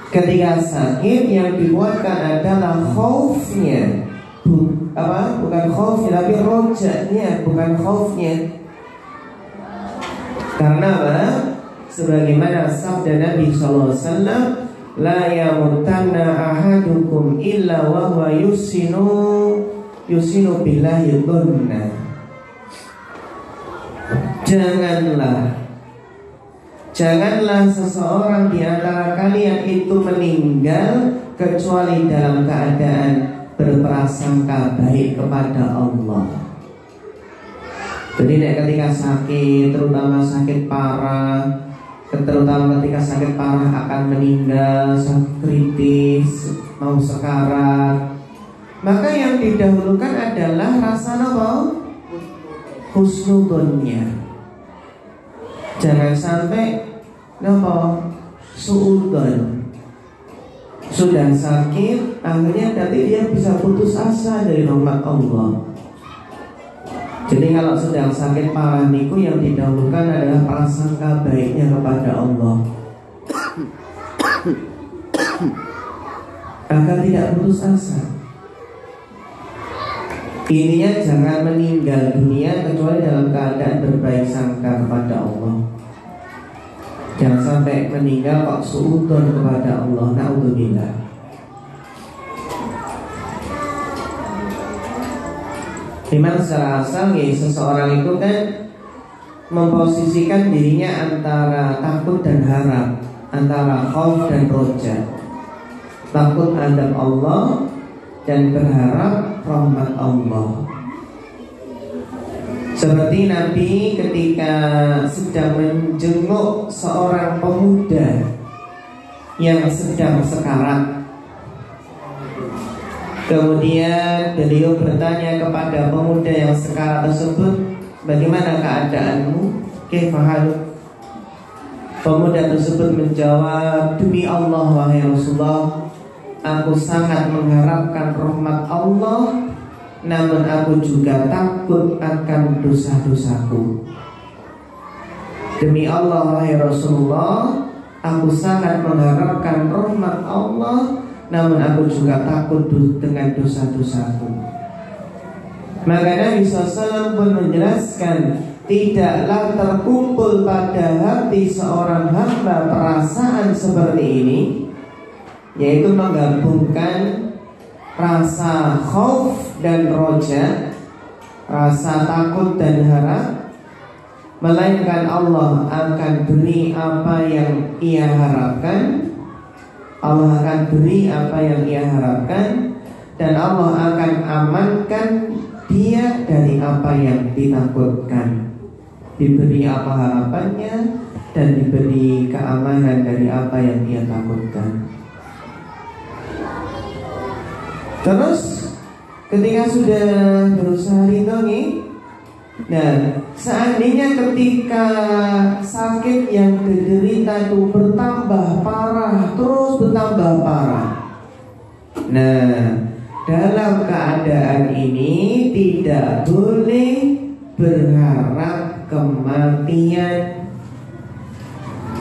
Ketika sakit yang dikuatkan adalah khaufnya, bukan khauf tapi rojanya, bukan khaufnya. Karena apa? Sebagaimana sabda Nabi SAW, la yamutanna ahadukum illa wa huwa yusinu billahi dhunna. Janganlah seseorang di antara kalian itu meninggal kecuali dalam keadaan berprasangka baik kepada Allah. Jadi ketika sakit, terutama sakit parah, terutama ketika sakit parah akan meninggal, sakit kritis, mau sekarat, Maka yang didahulukan adalah rasa apa? Husnudonnya. Jangan sampai apa? Suudon. Sudah sakit, akhirnya nanti dia bisa putus asa dari rahmat Allah. Jadi kalau sedang sakit parah niku, yang didahulukan adalah prasangka baiknya kepada Allah, agar tidak putus asa. Ininya jangan meninggal dunia kecuali dalam keadaan berbaik sangka kepada Allah. Jangan sampai meninggal kok suudon kepada Allah. Na'udzubillah. Memang secara asal seseorang itu kan memposisikan dirinya antara takut dan harap, antara khauf dan roja. Takut adab Allah dan berharap rahmat Allah. Seperti Nabi ketika sedang menjenguk seorang pemuda yang sedang sekarat. Kemudian beliau bertanya kepada pemuda yang sekarat tersebut, bagaimana keadaanmu? Kaifa haluk? Pemuda tersebut menjawab, demi Allah wahai Rasulullah, aku sangat mengharapkan rahmat Allah, namun aku juga takut akan dosa-dosaku. Demi Allah wahai Rasulullah, aku sangat mengharapkan rahmat Allah, namun aku juga takut dengan dosa-dosaku. Maka Nabi SAW pun menjelaskan, tidaklah terkumpul pada hati seorang hamba perasaan seperti ini, yaitu menggabungkan rasa khauf dan roja, rasa takut dan harap, melainkan Allah akan beri apa yang ia harapkan. Allah akan beri apa yang ia harapkan, dan Allah akan amankan dia dari apa yang ditakutkan. Diberi apa harapannya, dan diberi keamanan dari apa yang ia takutkan. Terus ketika sudah berusaha ridho, nah seandainya ketika sakit yang diderita itu bertambah parah, terus bertambah parah, nah dalam keadaan ini tidak boleh berharap kematian.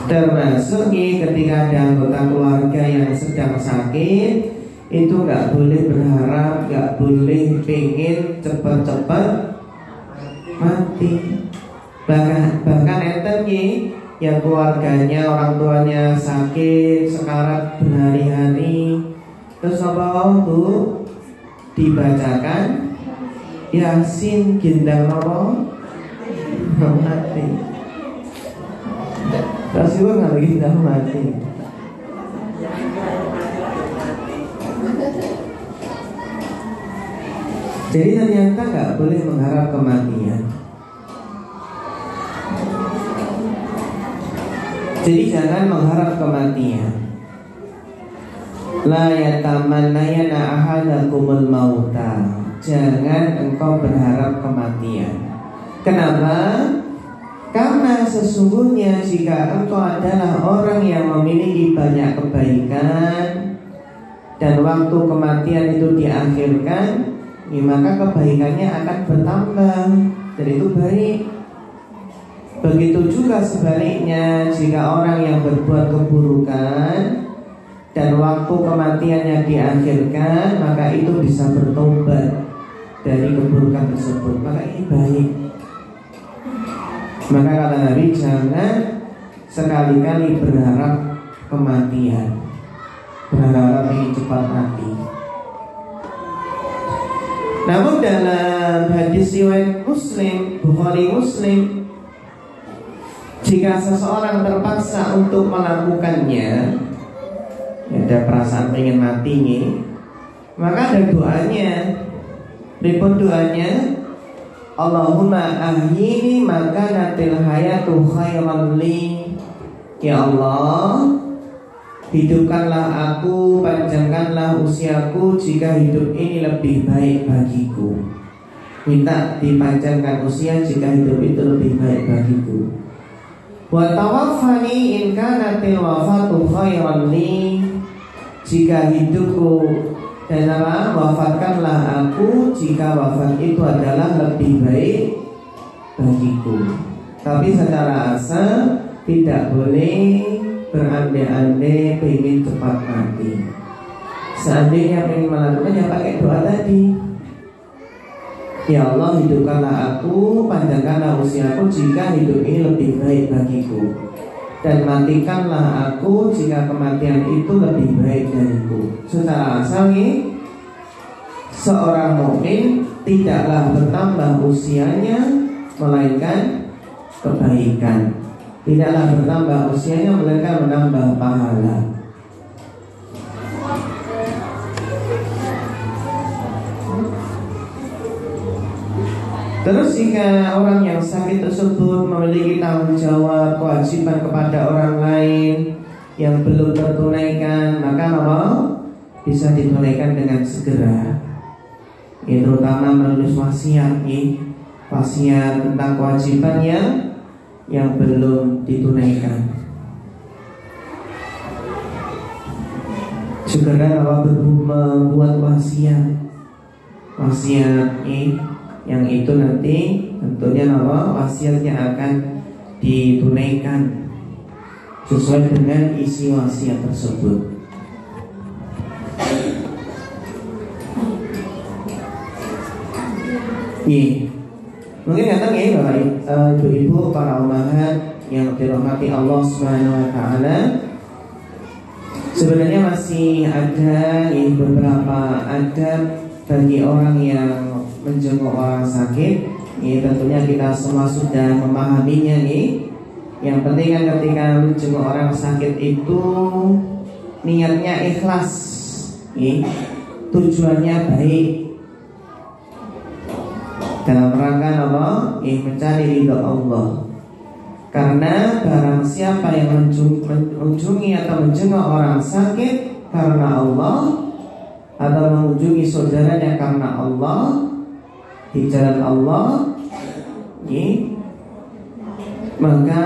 Termasuk ketika ada anggota keluarga yang sedang sakit, itu nggak boleh berharap, nggak boleh pengen cepat-cepat mati. Bahkan enten yang keluarganya, orang tuanya sakit sekarat berhari-hari, terus apa Bu? Dibacakan Yasin gendang apa? Mati. Terus ibu nggak gendang mati. Jadi ternyata nggak boleh mengharap kematian. Jadi jangan mengharap kematian. La yatamannayana ahadakumul mauta. Jangan engkau berharap kematian. Kenapa? Karena sesungguhnya jika engkau adalah orang yang memiliki banyak kebaikan dan waktu kematian itu diakhirkan, ya maka kebaikannya akan bertambah, dan itu baik. Begitu juga sebaliknya, jika orang yang berbuat keburukan dan waktu kematiannya diakhirkan, maka itu bisa bertobat dari keburukan tersebut, maka ini baik. Maka kata Nabi, jangan sekali-kali berharap kematian, berharap ingin cepat mati. Namun dalam hadis riwayat Muslim, Bukhari Muslim, jika seseorang terpaksa untuk melakukannya, ada perasaan ingin mati nih, maka ada doanya. Ribut doanya, Allahumma ahyini makanatil hayatu khairan li. Ya Allah, hidupkanlah aku, panjangkanlah usiaku jika hidup ini lebih baik bagiku. Minta dipanjangkan usia jika hidup itu lebih baik bagiku. Wa tawaffani in kanatil wafatu khairan li, jika hidupku dan wafatkanlah aku jika wafat itu adalah lebih baik bagiku. Tapi secara asal tidak boleh berandai-andai pengen cepat mati. Seandainya pengen melakukan ya pakai doa tadi. Ya Allah, hidupkanlah aku, panjangkanlah usiaku jika hidup ini lebih baik bagiku, dan matikanlah aku jika kematian itu lebih baik dariku. Secara asal nih, seorang mukmin tidaklah bertambah usianya melainkan kebaikan. Tidaklah bertambah usianya melainkan menambah pahala. Terus jika orang yang sakit tersebut memiliki tanggung jawab, kewajiban kepada orang lain yang belum tertunaikan, maka apa? Bisa ditunaikan dengan segera. Terutama menulis wasiat, wasiat tentang kewajiban yang belum ditunaikan. Segera membuat wasiat yang itu nanti tentunya wasiatnya akan ditunaikan sesuai dengan isi wasiat tersebut. Mungkin datang Bapak Ibu para ummahat yang dirahmati Allah Subhanahu wa taala. Sebenarnya masih ada beberapa adab bagi orang yang menjenguk orang sakit. Tentunya kita semua sudah memahaminya nih. Yang penting kan ketika menjenguk orang sakit itu niatnya ikhlas, tujuannya baik, dalam rangka apa? Mencari ridho Allah. Karena barang siapa yang mengunjungi atau menjenguk orang sakit karena Allah, atau mengunjungi saudaranya karena Allah, di jalan Allah, maka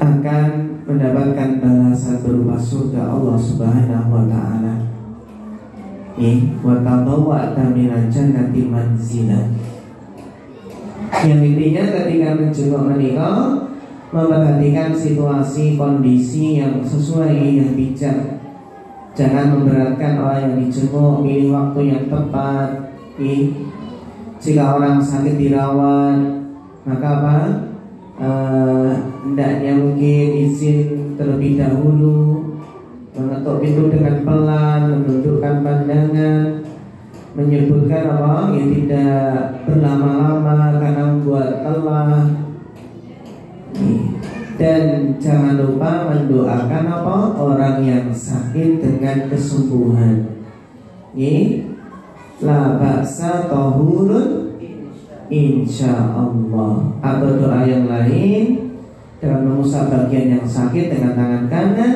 akan mendapatkan balasan berupa surga Allah Subhanahu wa taala. Wa tabawwa'ta minal jannati manzilan. Yang intinya ketika menjenguk menikah, memperhatikan situasi kondisi yang sesuai, yang bijak. Jangan memberatkan orang yang dijenguk, pilih waktu yang tepat. Jika orang sakit dirawat, maka hendaknya mungkin izin terlebih dahulu, mengetuk pintu dengan pelan, menundukkan pandangan, menyebutkan tidak berlama-lama karena membuat lelah. Dan jangan lupa mendoakan orang yang sakit dengan kesembuhan. La ba'sa tahurun insyaallah. Atau doa yang lain dengan mengusap bagian yang sakit dengan tangan kanan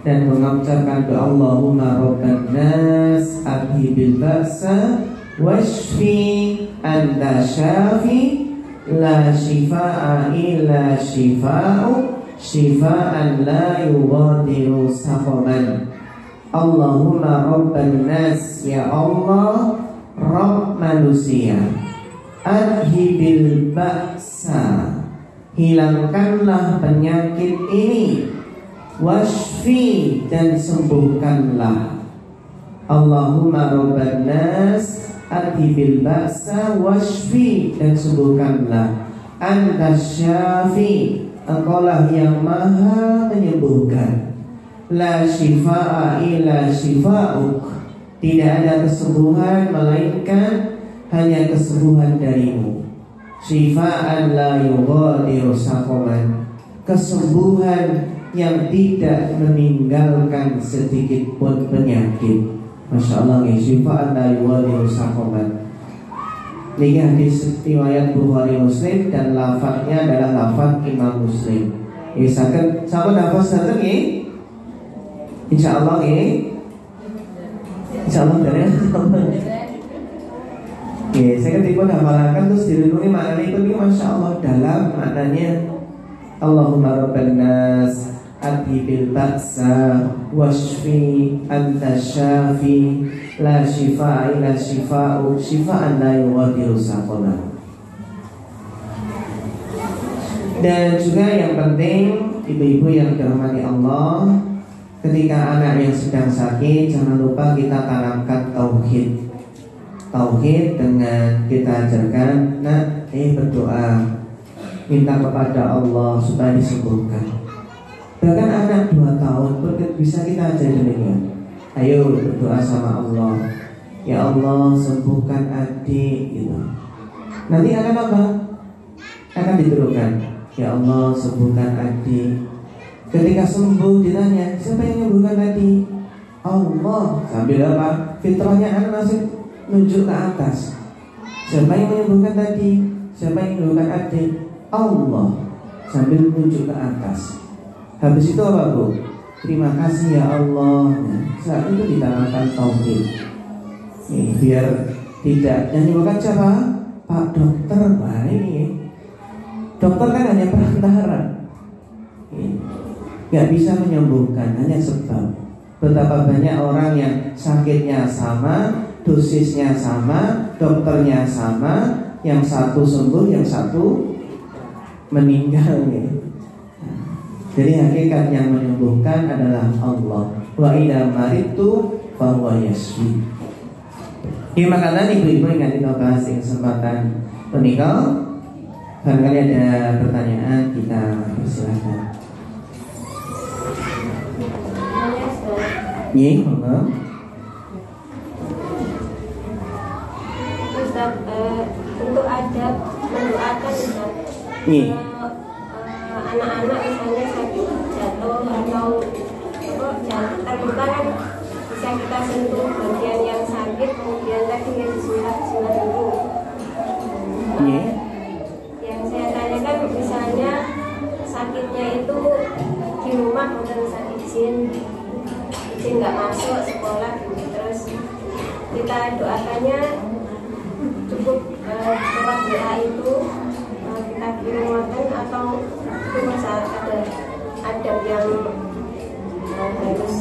dan mengucapkan doa Allahumma rabban nas adhibil ba'sa washfi anta syafi la shifaa'a illa shifaa'u shifaan la yughadiru saqaman. Allahumma rabban nas, ya Allah Rabb manusia, adhibil ba'sa, hilangkanlah penyakit ini, washfi, dan sembuhkanlah. Allahumma rabban nas adhibil ba'sa washfi, dan sembuhkanlah. Anta syafi, engkaulah yang maha menyembuhkan. La shifaa'a illa shifaa'uk, tidak ada kesembuhan melainkan hanya kesembuhan darimu. Shifaan la yughadiru saqaman, kesembuhan yang tidak meninggalkan sedikit pun penyakit. Masya Allah, shifaan la yughadiru saqaman. Ini hadis riwayat Bukhari Muslim dan lafadznya adalah lafadz Imam Muslim. Ya saged sampun nafas dateng nggih. Insyaallah nggih. Insyaallah dereng. Ya, saya ketika hafalaken terus direnungi maknanya itu Masya Allah dalam maknanya Allahumma rabban nas adhibil ba'sa washfi anta syafi la shifa'a illa shifa'u shifa'an la yughadiru saqama. Dan juga yang penting ibu-ibu yang dirahmati Allah, ketika anak yang sedang sakit jangan lupa kita tanamkan tauhid. Tauhid dengan kita ajarkan berdoa, minta kepada Allah supaya disembuhkan. Bahkan anak 2 tahun pun bisa kita ajar demikian. Ayo berdoa sama Allah, ya Allah sembuhkan adik gitu. Nanti akan apa? Akan diturukan, ya Allah sembuhkan adik. Ketika sembuh ditanya, siapa yang menyembuhkan tadi? Allah. Sambil apa? Fitrahnya anak masih nunjuk ke atas. Siapa yang menyembuhkan tadi? Siapa yang menyembuhkan adik? Allah. Sambil nunjuk ke atas. Habis itu apa Bu? Terima kasih ya Allah. Nah, saat itu ditanamkan tauhid. Biar tidak yang menyembuhkan siapa? Pak dokter. Wah ini dokter kan hanya perantara, gak bisa menyembuhkan, hanya sebab. Betapa banyak orang yang sakitnya sama, dosisnya sama, dokternya sama, yang satu sembuh, yang satu meninggal ya. Jadi hakikat yang menyembuhkan adalah Allah. Wa idza maridtu fa huwa yashfi. Ini makanan ibu-ibu yang kita bahas di kesempatan menikah. Barangkali ada pertanyaan, kita persilahkan. Iya, Ustaz, untuk adab mendoakan Ustaz, anak-anak misalnya sakit jatuh atau terluka kan bisa kita sentuh bagian yang sakit, kemudian tadi yang disunat dulu. Yang saya tanyakan misalnya sakitnya itu di rumah bukan sakit jin nggak masuk sekolah gitu, terus kita doakannya cukup lewat doa itu kita kirimkan atau itu masa ada yang harus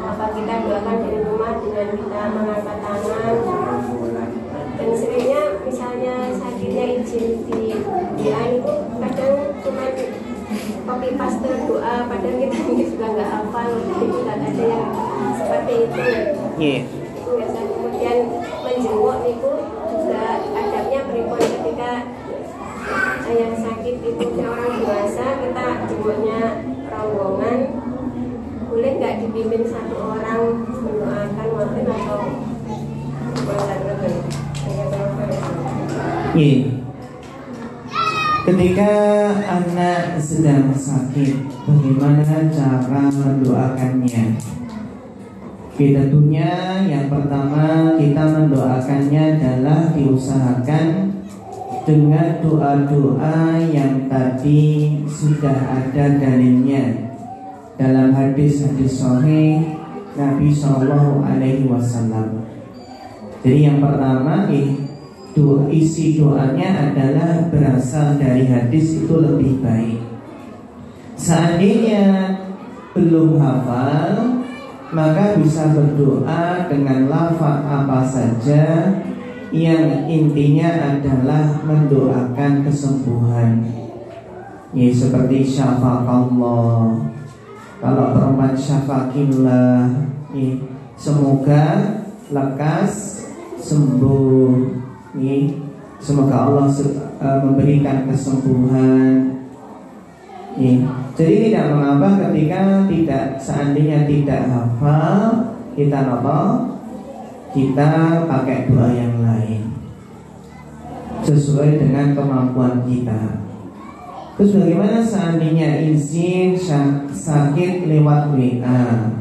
apa kita doakan di rumah dengan kita mengangkat tangan. Dan seringnya misalnya sakitnya izin di doa itu kadang cuma copy paste doa, padahal kita juga nggak hafal, jadi nggak ada yang seperti itu. Itu biasanya. Kemudian menjenguk itu juga adabnya berikut ketika yang sakit itu orang dewasa, kita jenguknya rombongan, boleh nggak dipimpin satu orang mendoakan mungkin atau Ketika anak sedang sakit, bagaimana cara mendoakannya? Tentunya yang pertama kita mendoakannya adalah diusahakan dengan doa-doa yang tadi sudah ada dalilnya dalam hadis-hadis sahih Nabi Shallallahu Alaihi Wasallam. Jadi yang pertama isi doanya adalah berasal dari hadis itu lebih baik. Seandainya belum hafal, maka bisa berdoa dengan lafaz apa saja yang intinya adalah mendoakan kesembuhan. Ya, seperti syafaqallah. Kalau perempuan syafaqillah, ya, semoga lekas sembuh. Semoga Allah memberikan kesembuhan. Jadi tidak mengapa ketika seandainya tidak hafal, kita pakai doa yang lain sesuai dengan kemampuan kita. Terus bagaimana seandainya izin sakit lewat WA?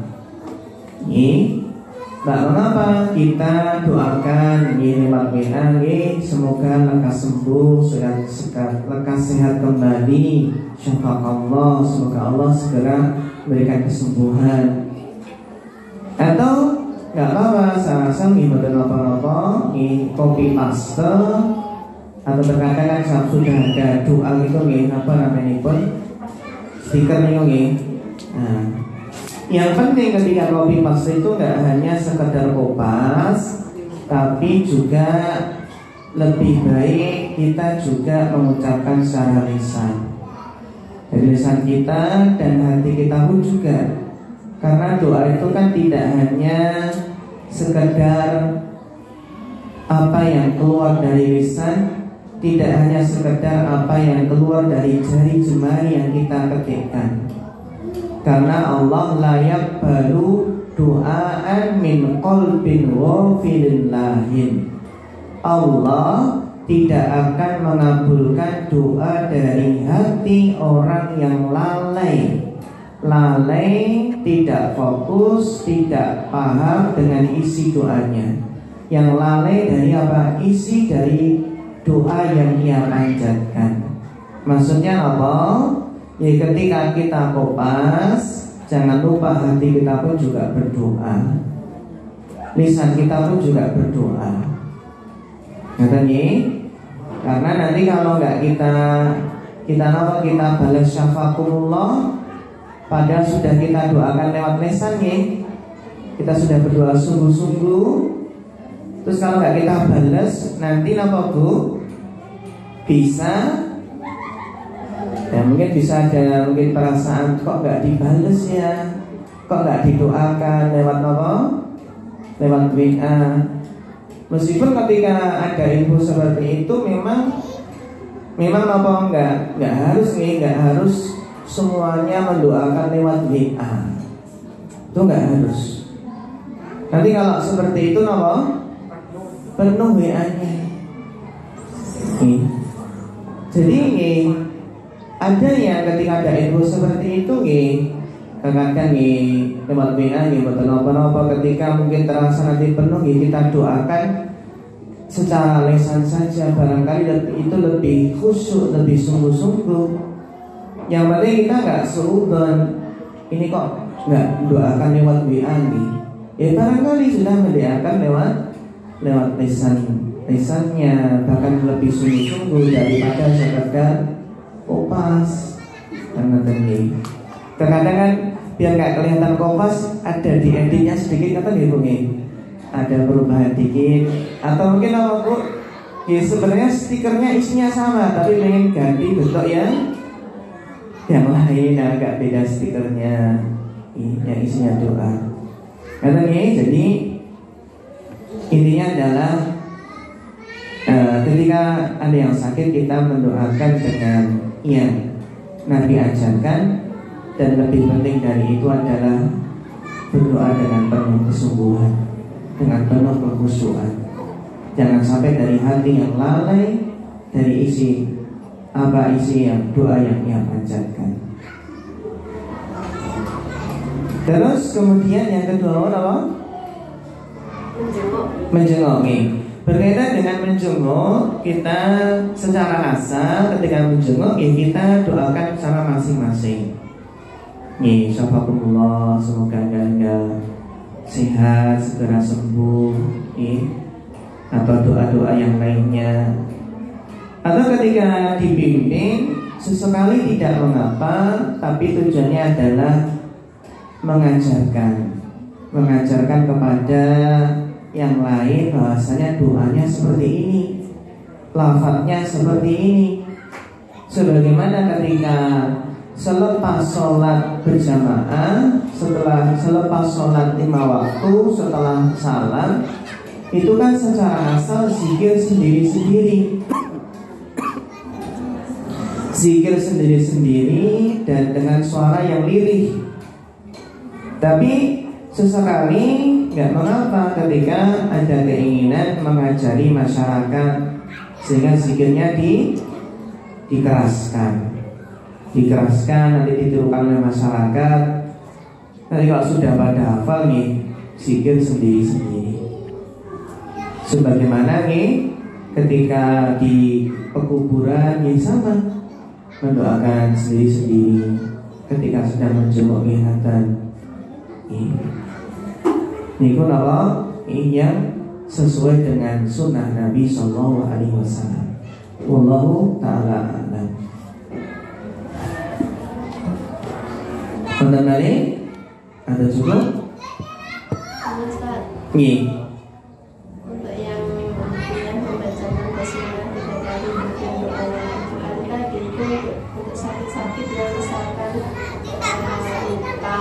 Mbak, mengapa kita doakan lewat WA, semoga lekas sembuh, lekas sehat kembali, syafa Allah, semoga Allah segera memberikan kesembuhan. Atau nggak apa-apa, saya ngikutin apa-apa, copy paste, atau terkadang kan sudah ada doa gitu, apa namanya pun stiker nih, nah. Yang penting ketika copy paste itu nggak hanya sekedar kopas, tapi juga lebih baik kita juga mengucapkan secara lisan. Dari lisan kita dan hati kita pun juga. Karena doa itu kan tidak hanya sekedar apa yang keluar dari lisan, tidak hanya sekedar apa yang keluar dari jari jemari yang kita ketikkan. Karena Allah layak baru doaan min qalbin ghafilin lahin. Allah tidak akan mengabulkan doa dari hati orang yang lalai, tidak fokus, tidak paham dengan isi doanya. Yang lalai dari apa? Isi dari doa yang ia panjatkan. Maksudnya apa? Ya, ketika kita kopas, jangan lupa hati kita pun juga berdoa, lisan kita pun juga berdoa. Katanya, karena nanti kalau nggak kita balas syafakumullah, padahal sudah kita doakan lewat lisannya, kita sudah berdoa sungguh-sungguh, terus kalau nggak kita balas, nanti apa Bu? Bisa. Ya mungkin bisa ada perasaan kok nggak dibales ya, kok nggak didoakan lewat apa? Lewat WA. Meskipun ketika ada info seperti itu memang apa nggak harus semuanya mendoakan lewat WA. Itu nggak harus. Nanti kalau seperti itu apa? Penuh WA-nya. Jadi ada yang ketika ada info seperti itu kadang-kadang lewat WA betul apa ketika mungkin terasa nanti penuh kita doakan secara lisan saja, barangkali itu lebih khusyuk, lebih sungguh-sungguh. Yang penting kita nggak seudon ini kok nggak doakan lewat WA ya barangkali sudah mendoakan lewat lisannya, bahkan lebih sungguh-sungguh daripada sekedar kopas. Karena tadi terkadang kan biar nggak kelihatan kopas, ada di editnya sedikit kata ada perubahan dikit, atau mungkin apa Bu? Ya sebenarnya stikernya isinya sama, tapi pengen ganti bentuk yang lain, agak beda stikernya, yang isinya doa. Katanya jadi intinya adalah ketika ada yang sakit kita mendoakan dengan yang Nabi ajarkan, dan lebih penting dari itu adalah berdoa dengan penuh kesungguhan, dengan penuh kekhusyuan. Jangan sampai dari hati yang lalai, dari isi yang doa yang ia panjatkan. Terus kemudian yang kedua apa? Menjenguk. Berkaitan dengan menjenguk, kita secara asal ketika menjenguk kita doakan secara masing-masing. Syafakumullah, semoga Anda sehat, segera sembuh, atau doa-doa yang lainnya. Atau ketika dibimbing, sesekali tidak mengapa, tapi tujuannya adalah mengajarkan kepada yang lain bahwasanya doanya seperti ini, lafadznya seperti ini. Sebagaimana ketika selepas sholat berjamaah, selepas sholat 5 waktu, setelah salam, itu kan secara asal zikir sendiri-sendiri, dan dengan suara yang lirih. Tapi sesekali nggak mengapa ketika ada keinginan mengajari masyarakat, sehingga zikirnya dikeraskan, nanti ditirukan oleh masyarakat. Nanti kalau sudah pada hafal zikir sendiri-sendiri. Sebagaimana nih ketika di pekuburan ya sama, mendoakan sendiri-sendiri ketika sedang menjenguk ingatan. Ini pun apa? Ini yang sesuai dengan sunnah Nabi Sallallahu Alaihi Wasallam. Wallahu ta'ala a'lam. Konten balik ada juga? Nih. Untuk yang membacakan basmalah 3 kali mungkin doanya tadi itu untuk sakit-sakit yang misalkan luka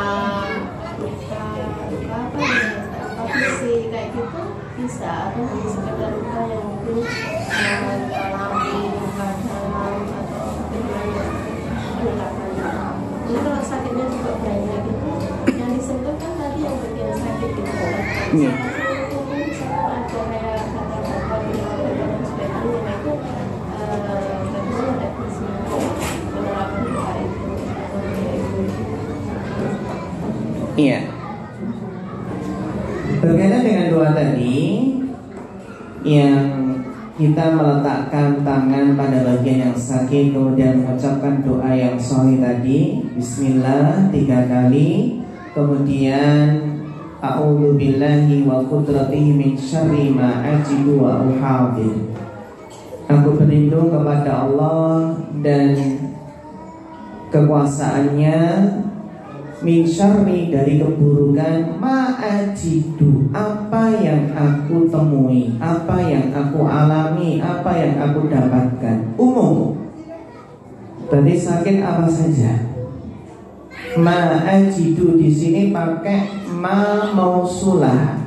fisik kayak gitu bisa, atau hanya sekedar luka yang mungkin alami luka dalam atau bagaimana pendekatannya. Jadi kalau sakitnya juga banyak gitu, yang disentuh kan tadi yang bagian sakit gitu. Iya. Ada kayak kata-kata di dan sebagainya itu bagaimana teknisnya penerapan doa itu. Iya. Berkaitan dengan doa tadi yang kita meletakkan tangan pada bagian yang sakit, kemudian mengucapkan doa yang sahih tadi, Bismillah 3 kali, kemudian A'udzu billahi wa qudratihi min syarri ma ajidu wa uhadir. Aku berlindung kepada Allah dan kekuasaannya, min syarri dari keburukan, ma'ajidu apa yang aku temui, apa yang aku alami, apa yang aku dapatkan. Umum. Berarti sakit apa saja. Ma'ajidu di sini pakai ma mausulah.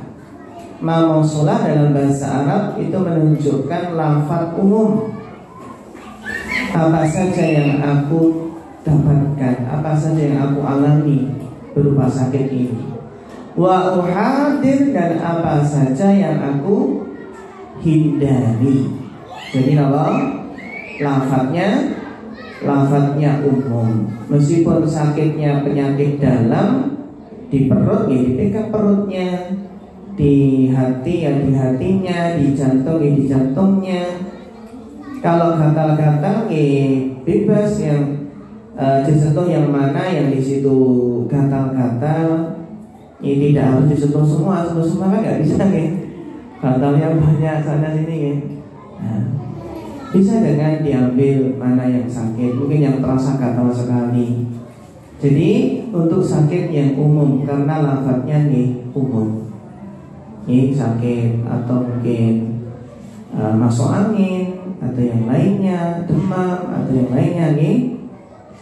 Ma mausulah dalam bahasa Arab itu menunjukkan lafaz umum. Apa saja yang aku dapatkan, apa saja yang aku alami berupa sakit ini. Wa uhadir, dan apa saja yang aku hindari. Jadi apa? Lafadznya umum. Meskipun sakitnya penyakit dalam, di perut ya dipegang perutnya, di hati ya di hatinya, di jantung ya di jantungnya. Kalau gatal-gatal ya bebas, yang disentuh yang mana, yang di situ gatal-gatal ini tidak harus disentuh semua kan nggak bisa kan? Gatalnya banyak sana sini kan? Nah, bisa dengan diambil mana yang sakit, mungkin yang terasa gatal sekali. Jadi untuk sakit yang umum, karena lafadznya nih umum, ini sakit atau mungkin masuk angin atau yang lainnya, demam atau yang lainnya nih.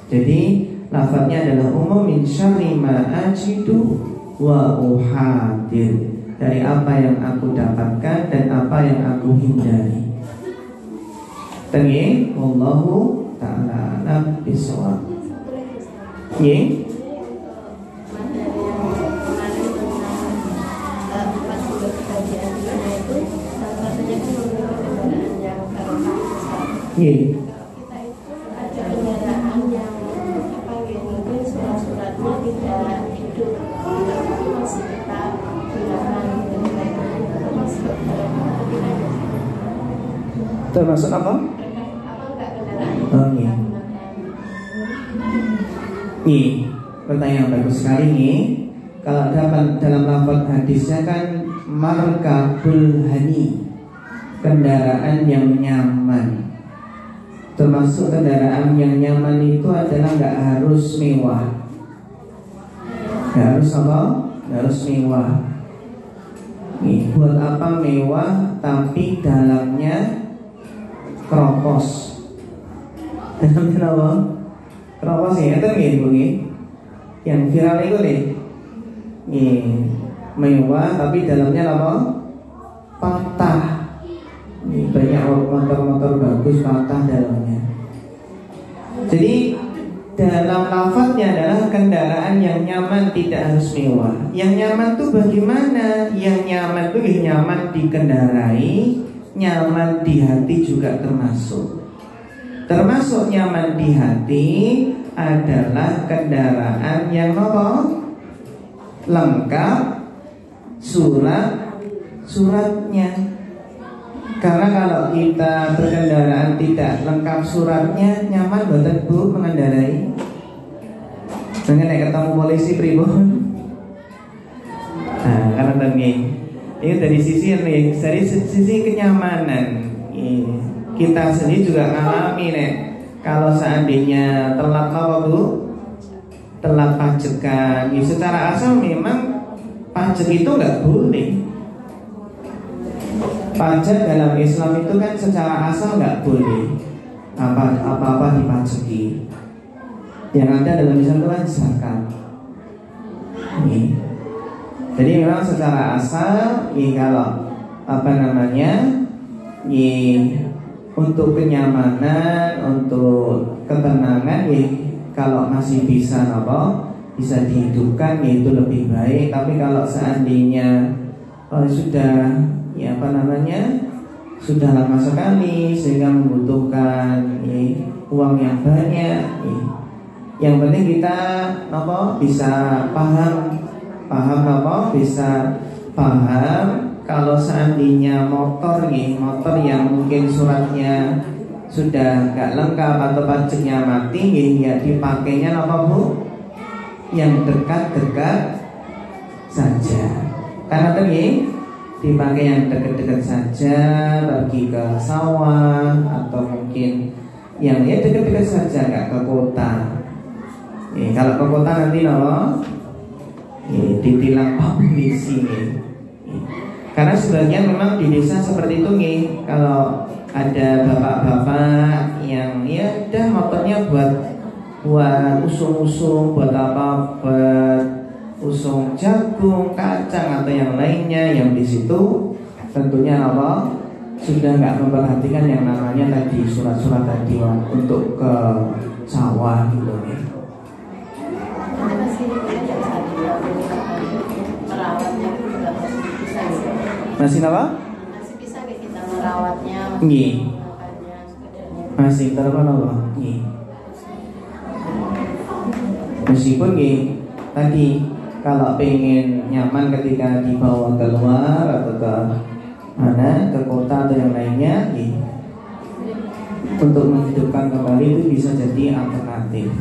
Jadi lafadznya adalah umum, min syarri ma ajidu wa uhadir, dari apa yang aku dapatkan dan apa yang aku hindari. Tengih, wallahu ta'ala alam bisawab. Ye. Ye. Termasuk apa? Oh iya. Nih, pertanyaan bagus sekali nih. Kalau dalam lafaz hadisnya kan markabul hani, kendaraan yang nyaman. Termasuk kendaraan yang nyaman itu adalah nggak harus mewah. Nggak harus apa? Nggak harus mewah. Nih, buat apa mewah tapi dalamnya keropos? Dalamnya apa? Keropos ya, itu nih, yang viral itu nih, mewah tapi dalamnya apa? Patah. Nih, banyak motor-motor bagus patah dalamnya. Jadi dalam lafadznya adalah kendaraan yang nyaman, tidak harus mewah. Yang nyaman tuh bagaimana? Yang nyaman tuh nyaman dikendarai, nyaman di hati juga termasuk. Termasuk nyaman di hati adalah kendaraan yang lengkap, suratnya. Karena kalau kita berkendaraan tidak lengkap suratnya, nyaman boten Bu mengendarai? Dengan ketemu polisi pribon. Nah, karena tadi ini dari sisi ini, dari sisi kenyamanan, kita sendiri juga ngalami nih. Kalau seandainya telat apa Bu? Telat pajekan. Secara asal memang pajak itu nggak boleh. Pajak dalam Islam itu kan secara asal nggak boleh apa-apa dipajaki. Yang ada dalam Islam itu kan zakat. Jadi memang secara asal kalau untuk kenyamanan, untuk ketenangan kalau masih bisa dihidupkan itu lebih baik. Tapi kalau seandainya sudah sudah lama sekali sehingga membutuhkan uang yang banyak, yang penting kita bisa paham kalau seandainya motor yang mungkin suratnya sudah nggak lengkap atau pajaknya mati, ya dipakainya Bu? Yang dekat-dekat saja. Karena tadi dipakai yang dekat-dekat saja, pergi ke sawah atau mungkin yang dekat-dekat saja, nggak ke kota. Kalau ke kota nanti ditilang polisi. Karena sebagian memang di desa seperti itu kalau ada bapak-bapak yang udah motornya buat usung-usung, buat usung jagung, kacang atau yang lainnya, yang di situ tentunya sudah nggak memperhatikan yang namanya tadi surat-surat tadi untuk ke sawah gitu Masih apa? Masih bisa kita merawatnya. Masih terapa meskipun tadi kalau pengen nyaman ketika dibawa keluar atau ke kota atau yang lainnya, untuk menghidupkan kembali itu bisa jadi alternatif.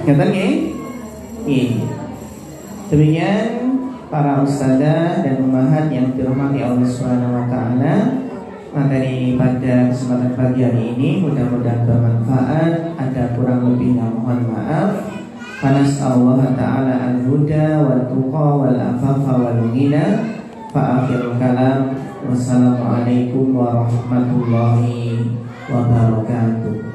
Ngerti Demikian para ustazah dan ummahat yang dirahmati Allah Subhanahu wa taala, materi pada kesempatan pagi hari ini mudah-mudahan bermanfaat. Ada kurang lebihnya mohon maaf. Fanas'allahu ta'ala al-huda wal tuqa wal afafa wal ghina. Fa akhirul kalam wassalamualaikum warahmatullahi wabarakatuh.